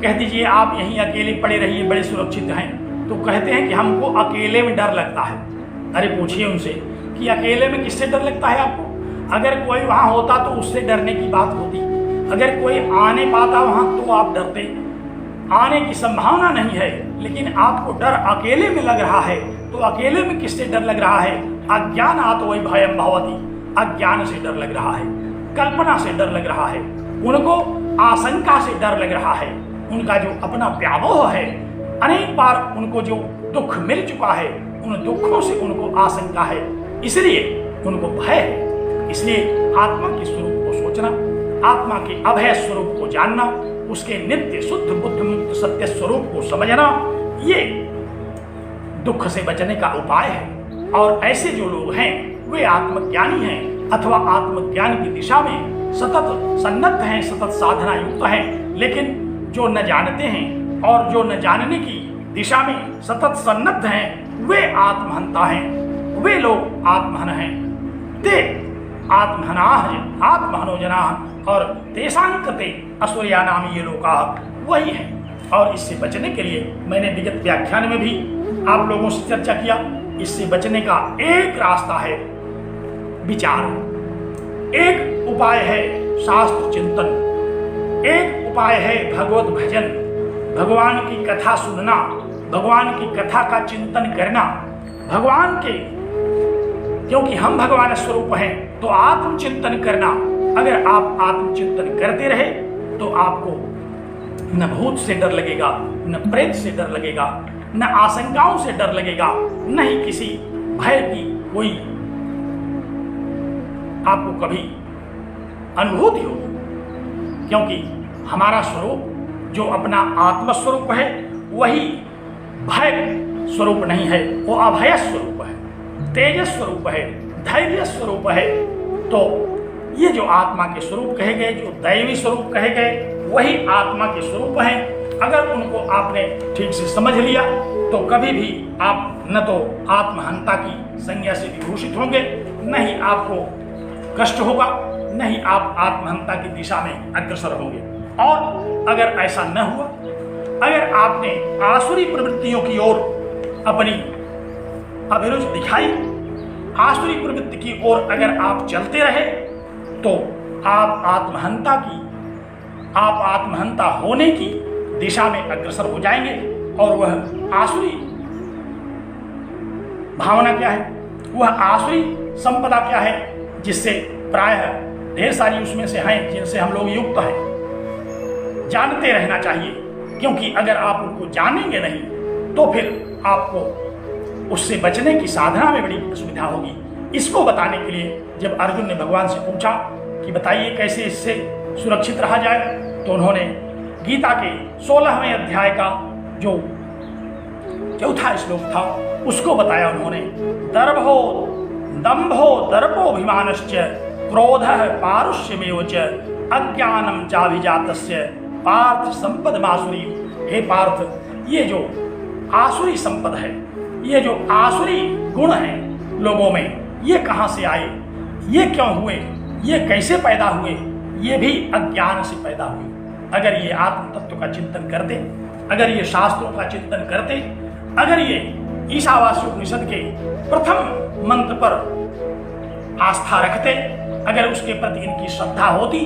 कह दीजिए आप यहीं अकेले पड़े रहिए, बड़े सुरक्षित हैं, तो कहते हैं कि हमको अकेले में डर लगता है। अरे पूछिए उनसे कि अकेले में किससे डर लगता है आपको? अगर कोई वहां होता तो उससे डरने की बात होती। अगर कोई आने पाता वहां तो आप डरते। आने की संभावना नहीं है, लेकिन आपको डर अकेले में लग रहा है, तो अकेले में किससे डर लग रहा है? अज्ञानात् वै भयं भवति, अज्ञान से डर लग रहा है, कल्पना से डर लग रहा है, उनको आशंका से डर लग रहा है। उनका जो अपना व्यामोह है, अनेक बार उनको जो दुख मिल चुका है, उन दुखों से उनको आशंका है, इसलिए उनको भय है। इसलिए आत्मा के स्वरूप को सोचना, आत्मा के अभय स्वरूप को जानना, उसके नित्य शुद्ध बुद्ध मुक्त सत्य स्वरूप को समझना, ये दुख से बचने का उपाय है। और ऐसे जो लोग हैं वे आत्मज्ञानी हैं अथवा आत्मज्ञान की दिशा में सतत सन्नद्ध हैं, सतत साधना युक्त हैं। लेकिन जो न जानते हैं और जो न जानने की दिशा में सतत सन्नद्ध हैं वे आत्महंता हैं, वे लोग आत्महन हैं। ते आत्महनाः आत्महनो जनाः और तेषां कृते असुर्या नाम ये लोकाः वही है। और इससे बचने के लिए मैंने विगत व्याख्यान में भी आप लोगों से चर्चा किया, इससे बचने का एक रास्ता है विचार, एक उपाय है शास्त्र चिंतन, एक उपाय है भगवत भजन, भगवान की कथा सुनना, भगवान की कथा का चिंतन करना, भगवान के, क्योंकि हम भगवान स्वरूप हैं तो आत्मचिंतन करना। अगर आप आत्मचिंतन करते रहे तो आपको न भूत से डर लगेगा, न प्रेत से डर लगेगा, न आशंकाओं से डर लगेगा, न ही किसी भय की कोई आपको कभी अनुभूति होगी। क्योंकि हमारा स्वरूप जो अपना आत्मस्वरूप है वही भय स्वरूप नहीं है, वो अभय स्वरूप है, तेजस स्वरूप है, धैर्य स्वरूप है। तो ये जो आत्मा के स्वरूप कहे गए, जो दैवी स्वरूप कहे गए, वही आत्मा के स्वरूप हैं। अगर उनको आपने ठीक से समझ लिया तो कभी भी आप न तो आत्महंता की संज्ञा से विभूषित होंगे, न ही आपको कष्ट होगा, न ही आप आत्महंता की दिशा में अग्रसर होंगे। और अगर ऐसा न हुआ, अगर आपने आसुरी प्रवृत्तियों की ओर अपनी अभिरुचि दिखाई, आसुरी प्रवृत्ति की ओर अगर आप चलते रहे तो आप आत्महंता होने की दिशा में अग्रसर हो जाएंगे। और वह आसुरी भावना क्या है, वह आसुरी संपदा क्या है, जिससे प्रायः ढेर सारी उसमें से हैं जिनसे हम लोग युक्त हैं। जानते रहना चाहिए, क्योंकि अगर आप उनको जानेंगे नहीं तो फिर आपको उससे बचने की साधना में बड़ी असुविधा होगी। इसको बताने के लिए जब अर्जुन ने भगवान से पूछा कि बताइए कैसे इससे सुरक्षित रहा जाए, तो उन्होंने गीता के 16वें अध्याय का जो चौथा श्लोक था उसको बताया। उन्होंने दंभो दर्पोभिमानश्च क्रोधः पारुष्यमेव च अज्ञानम चाभिजातस्य पार्थ संपदमासुरी। हे पार्थ, ये जो आसुरी संपद है, ये जो आसुरी गुण है लोगों में, ये कहाँ से आए, ये क्यों हुए, ये कैसे पैदा हुए, ये भी अज्ञान से पैदा हुए। अगर ये आत्म तत्व का चिंतन करते, अगर ये शास्त्रों का चिंतन करते, अगर ये ईशावास्य उपनिषद के प्रथम मंत्र पर आस्था रखते, अगर उसके प्रति इनकी श्रद्धा होती,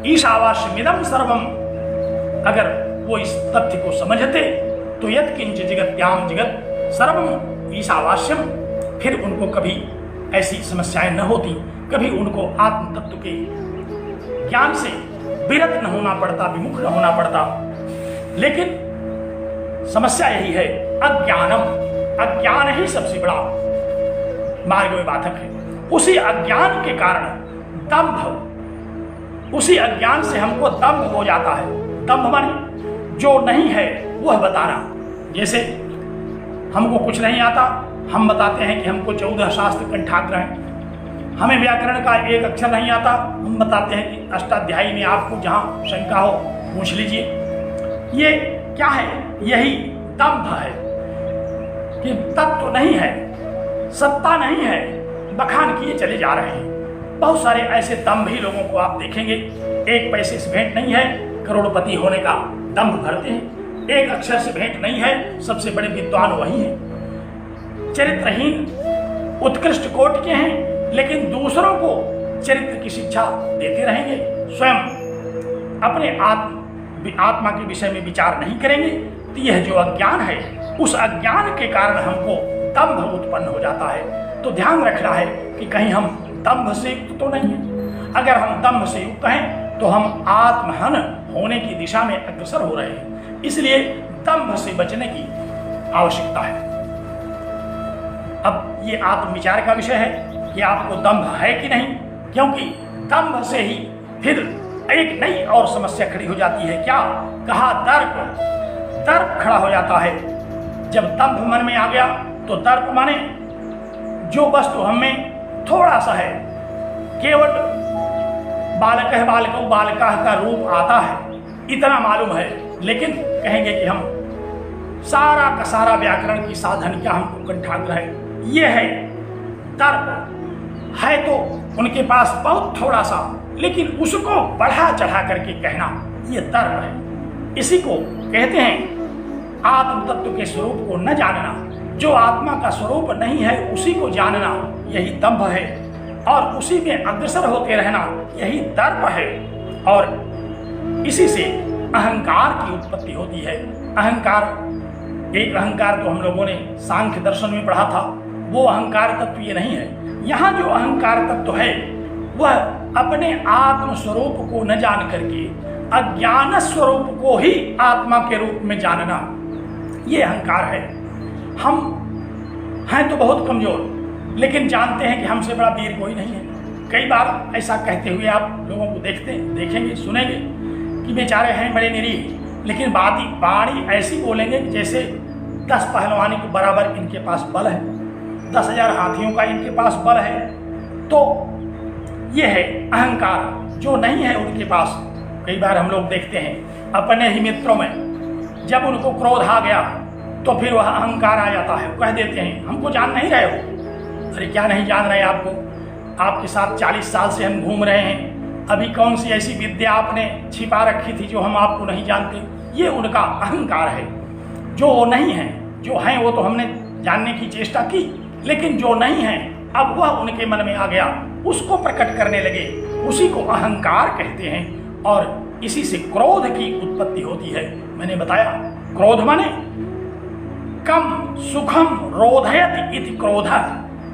ईशावास्यमिदं सर्वम, अगर वो इस तथ्य को समझते तो यत्किंच जगत्याम जगत सर्वम ईशावास्यम, फिर उनको कभी ऐसी समस्याएं न होती, कभी उनको आत्म तत्व के ज्ञान से विरत न होना पड़ता, विमुख न होना पड़ता। लेकिन समस्या यही है, अज्ञानम, अज्ञान ही सबसे बड़ा मार्ग में बाधक है। उसी अज्ञान के कारण दंभ, उसी अज्ञान से हमको दंभ हो जाता है। दंभ माने जो नहीं है वह बताना। जैसे हमको कुछ नहीं आता, हम बताते हैं कि हमको 14 शास्त्र कंठाग्र हैं। हमें व्याकरण का एक अक्षर नहीं आता, हम बताते हैं कि अष्टाध्यायी में आपको जहाँ शंका हो पूछ लीजिए। ये क्या है? यही दंभ है कि तत्व नहीं है, सत्ता नहीं है, बखान किए चले जा रहे हैं। बहुत सारे ऐसे दंभी लोगों को आप देखेंगे, एक पैसे से भेंट नहीं है, करोड़पति होने का दंभ भरते हैं। एक अक्षर से भेंट नहीं है, सबसे बड़े विद्वान वही हैं। चरित्रहीन उत्कृष्ट कोटि के हैं, लेकिन दूसरों को चरित्र की शिक्षा देते रहेंगे, स्वयं अपने आत्मा के विषय में विचार नहीं करेंगे। तो यह जो अज्ञान है, उस अज्ञान के कारण हमको दंभ उत्पन्न हो जाता है। तो ध्यान रखना है कि कहीं हम दंभ से युक्त तो नहीं है। अगर हम दंभ से युक्त हैं तो हम आत्महन होने की दिशा में अग्रसर हो रहे हैं। इसलिए दंभ से बचने की आवश्यकता है। अब ये आत्म विचार का विषय है कि आपको दंभ है कि नहीं। क्योंकि दंभ से ही फिर एक नई और समस्या खड़ी हो जाती है। क्या कहा? दर्प खड़ा हो जाता है। जब दंभ मन में आ गया तो दर्प माने जो वस्तु हमें थोड़ा सा है, केवल बालका का रूप आता है, इतना मालूम है, लेकिन कहेंगे कि हम सारा का सारा व्याकरण की साधन क्या हमको कंठाग्र है। ये है दर्प। है तो उनके पास बहुत थोड़ा सा, लेकिन उसको बढ़ा चढ़ा करके कहना, ये दर्प है। इसी को कहते हैं आत्म तत्व के स्वरूप को न जानना। जो आत्मा का स्वरूप नहीं है उसी को जानना, यही दंभ है, और उसी में अग्रसर होते रहना, यही दर्प है। और इसी से अहंकार की उत्पत्ति होती है। एक अहंकार तो हम लोगों ने सांख्य दर्शन में पढ़ा था, वो अहंकार तत्व ये नहीं है। यहाँ जो अहंकार तत्व है वह अपने आत्म स्वरूप को न जान करके अज्ञान स्वरूप को ही आत्मा के रूप में जानना, ये अहंकार है। हम हैं तो बहुत कमजोर, लेकिन जानते हैं कि हमसे बड़ा वीर कोई नहीं है। कई बार ऐसा कहते हुए आप लोगों को देखेंगे, सुनेंगे कि बेचारे हैं बड़े निरीह, लेकिन बाणी ऐसी बोलेंगे कि जैसे 10 पहलवानी के बराबर इनके पास बल है, 10,000 हाथियों का इनके पास बल है। तो ये है अहंकार, जो नहीं है उनके पास। कई बार हम लोग देखते हैं अपने ही मित्रों में, जब उनको क्रोध आ गया तो फिर वह अहंकार आ जाता है। कह देते हैं हमको जान नहीं रहे हो। अरे क्या नहीं जान रहे आपको? आपके साथ 40 साल से हम घूम रहे हैं, अभी कौन सी ऐसी विद्या आपने छिपा रखी थी जो हम आपको नहीं जानते? ये उनका अहंकार है। जो नहीं है, जो हैं वो तो हमने जानने की चेष्टा की, लेकिन जो नहीं है अब वह उनके मन में आ गया, उसको प्रकट करने लगे, उसी को अहंकार कहते हैं। और इसी से क्रोध की उत्पत्ति होती है। मैंने बताया क्रोध माने कम सुखम रोधयत इति क्रोध,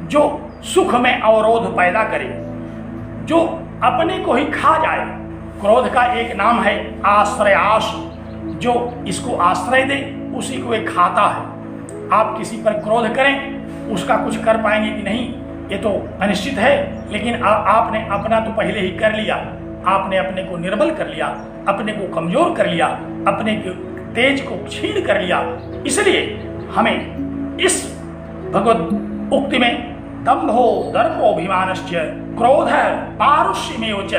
जो सुख में अवरोध पैदा करे, जो अपने को ही खा जाए। क्रोध का एक नाम है आश्रयाश, जो इसको आश्रय दे उसी को एक खाता है। आप किसी पर क्रोध करें, उसका कुछ कर पाएंगे कि नहीं ये तो अनिश्चित है, लेकिन आपने अपना तो पहले ही कर लिया। आपने अपने को निर्बल कर लिया, अपने को कमजोर कर लिया, अपने तेज को क्षीण कर लिया। इसलिए हमें इस भगवत उक्ति में दंभो दर्पोभिमानश्च क्रोध पारुष्यमेव च,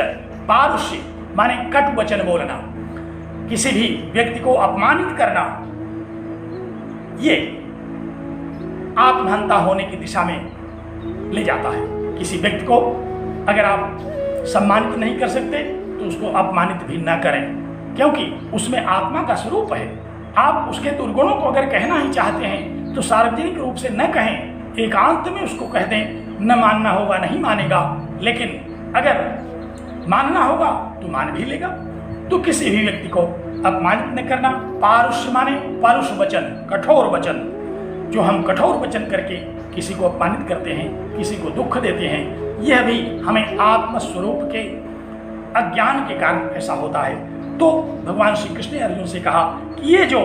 पारुष्य माने कटु वचन बोलना, किसी भी व्यक्ति को अपमानित करना, ये आत्महंता होने की दिशा में ले जाता है। किसी व्यक्ति को अगर आप सम्मानित नहीं कर सकते तो उसको अपमानित भी न करें, क्योंकि उसमें आत्मा का स्वरूप है। आप उसके दुर्गुणों को अगर कहना ही चाहते हैं तो सार्वजनिक रूप से न कहें, एकांत में उसको कह दें। न मानना होगा नहीं मानेगा, लेकिन अगर मानना होगा तो मान भी लेगा। तो किसी भी व्यक्ति को अपमानित न करना। पारुष्य माने परुष वचन, कठोर वचन। जो हम कठोर वचन करके किसी को अपमानित करते हैं, किसी को दुख देते हैं, यह भी हमें आत्मस्वरूप के अज्ञान के कारण ऐसा होता है। तो भगवान श्री कृष्ण ने अर्जुन से कहा कि ये जो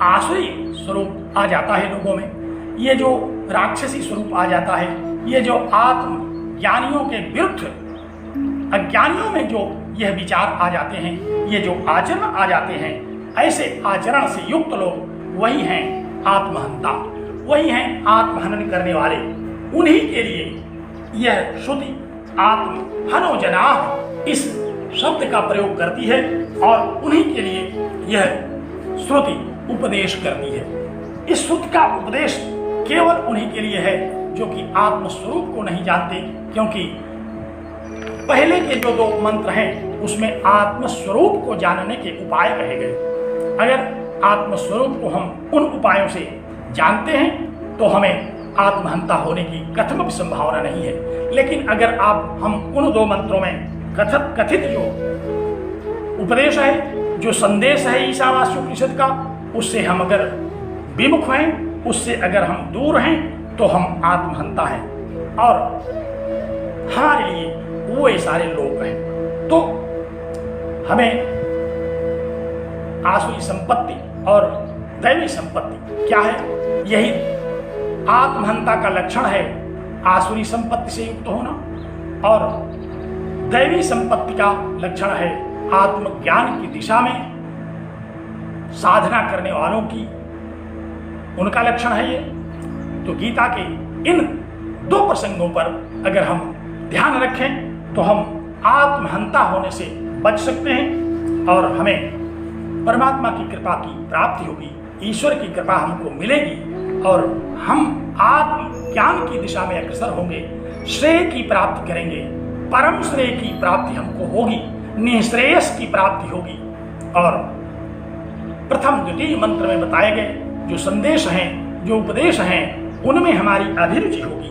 आसुरी स्वरूप आ जाता है लोगों में, ये जो राक्षसी स्वरूप आ जाता है, ये जो आत्मज्ञानियों के विरुद्ध अज्ञानियों में जो यह विचार आ जाते हैं, ये जो आचरण आ जाते हैं, ऐसे आचरण से युक्त लोग वही हैं आत्महंता, वही हैं आत्महनन करने वाले। उन्हीं के लिए यह श्रुति आत्महनो जनाः इस शब्द का प्रयोग करती है, और उन्हीं के लिए यह श्रुति उपदेश करती है। इस श्रुति का उपदेश केवल उन्हीं के लिए है जो कि आत्मस्वरूप को नहीं जानते, क्योंकि पहले के जो 2 मंत्र हैं उसमें आत्मस्वरूप को जानने के उपाय कहे गए। अगर आत्मस्वरूप को हम उन उपायों से जानते हैं तो हमें आत्महंता होने की कथम भी संभावना नहीं है। लेकिन अगर हम उन 2 मंत्रों में कथित जो उपदेश है, जो संदेश है ईशावास्योपनिषद का, उससे हम अगर विमुख हैं, उससे अगर हम दूर हैं, तो हम आत्महंता हैं और हमारे लिए वो ये सारे लोग हैं। तो हमें आसुरी संपत्ति और दैवी संपत्ति क्या है, यही आत्महंता का लक्षण है। आसुरी संपत्ति से युक्त होना, और दैवी संपत्ति का लक्षण है आत्मज्ञान की दिशा में साधना करने वालों की, उनका लक्षण है ये। तो गीता के इन दो प्रसंगों पर अगर हम ध्यान रखें तो हम आत्महंता होने से बच सकते हैं और हमें परमात्मा की कृपा की प्राप्ति होगी, ईश्वर की कृपा हमको मिलेगी और हम आत्म ज्ञान की दिशा में अग्रसर होंगे, श्रेय की प्राप्ति करेंगे, परम श्रेय की प्राप्ति हमको होगी, निःश्रेयस की प्राप्ति होगी। और प्रथम द्वितीय मंत्र में बताए गए जो संदेश हैं, जो उपदेश हैं, उनमें हमारी अभिरुचि होगी,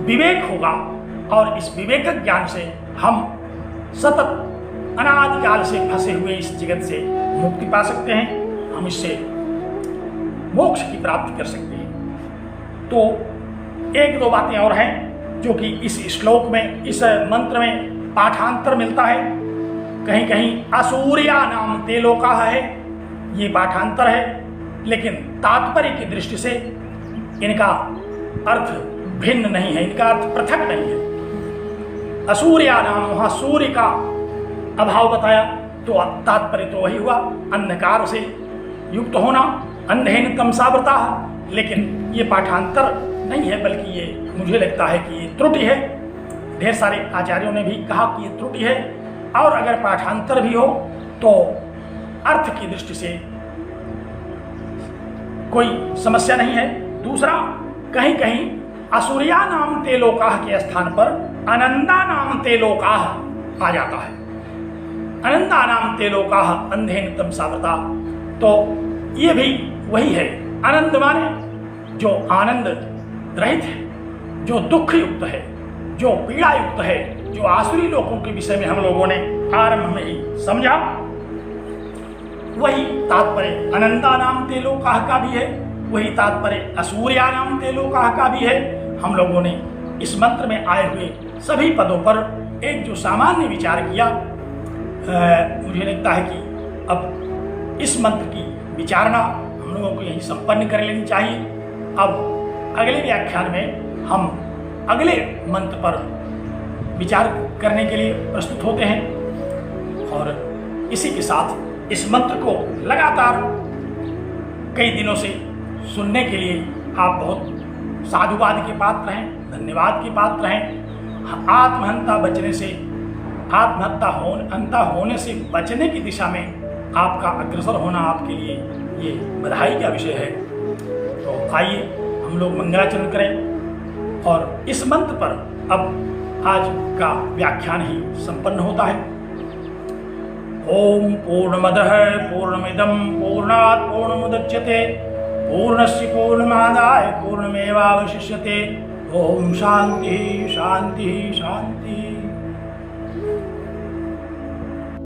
विवेक होगा और इस विवेक ज्ञान से हम सतत अनादिकाल से फंसे हुए इस जगत से मुक्ति पा सकते हैं, हम इससे मोक्ष की प्राप्ति कर सकते हैं। तो एक दो बातें और हैं जो कि इस श्लोक में, इस मंत्र में पाठांतर मिलता है। कहीं कहीं असूर्या नाम ते लोकाः है, ये पाठांतर है, लेकिन तात्पर्य की दृष्टि से इनका अर्थ भिन्न नहीं है, इनका अर्थ पृथक नहीं है। असूर्या नाम, वहां सूर्य का अभाव बताया तो तात्पर्य तो वही हुआ, अंधकार से युक्त होना, अंधेन तमसावृता। लेकिन ये पाठांतर नहीं है, बल्कि ये मुझे लगता है कि ये त्रुटि है। ढेर सारे आचार्यों ने भी कहा कि ये त्रुटि है, और अगर पाठांतर भी हो तो अर्थ की दृष्टि से कोई समस्या नहीं है। दूसरा, कहीं कहीं असुरिया नाम ते लोकाः के स्थान पर अनंदा नाम ते लोकाः आ जाता है। अनंदा नाम ते लोकाः अंधेन तमसावृता, तो ये भी वही है। आनंद माने जो आनंद रहित है, जो दुख युक्त है, जो पीड़ा युक्त है, जो आसुरी लोगों के विषय में हम लोगों ने आरंभ में ही समझा, वही तात्पर्य अनंता नाम ते लोकाः का भी है, वही तात्पर्य असूर्या नाम ते लोकाः का भी है। हम लोगों ने इस मंत्र में आए हुए सभी पदों पर एक जो सामान्य विचार किया, मुझे लगता है कि अब इस मंत्र की विचारणा हम लोगों को यही संपन्न कर लेनी चाहिए। अब अगले व्याख्यान में हम अगले मंत्र पर विचार करने के लिए प्रस्तुत होते हैं, और इसी के साथ इस मंत्र को लगातार कई दिनों से सुनने के लिए आप बहुत साधुवाद के पात्र हैं, धन्यवाद के पात्र हैं। आत्महंता होने से बचने की दिशा में आपका अग्रसर होना आपके लिए ये बधाई का विषय है। तो आइए हम लोग मंगलाचरण करें और इस मंत्र पर अब आज का व्याख्यान ही संपन्न होता है। ओम पूर्णमदः पूर्णमिदं पूर्णात् पूर्णमुदच्यते पूर्णस्य पूर्णमादाय पूर्णमेवावशिष्यते। ओम शांति शांति शांति।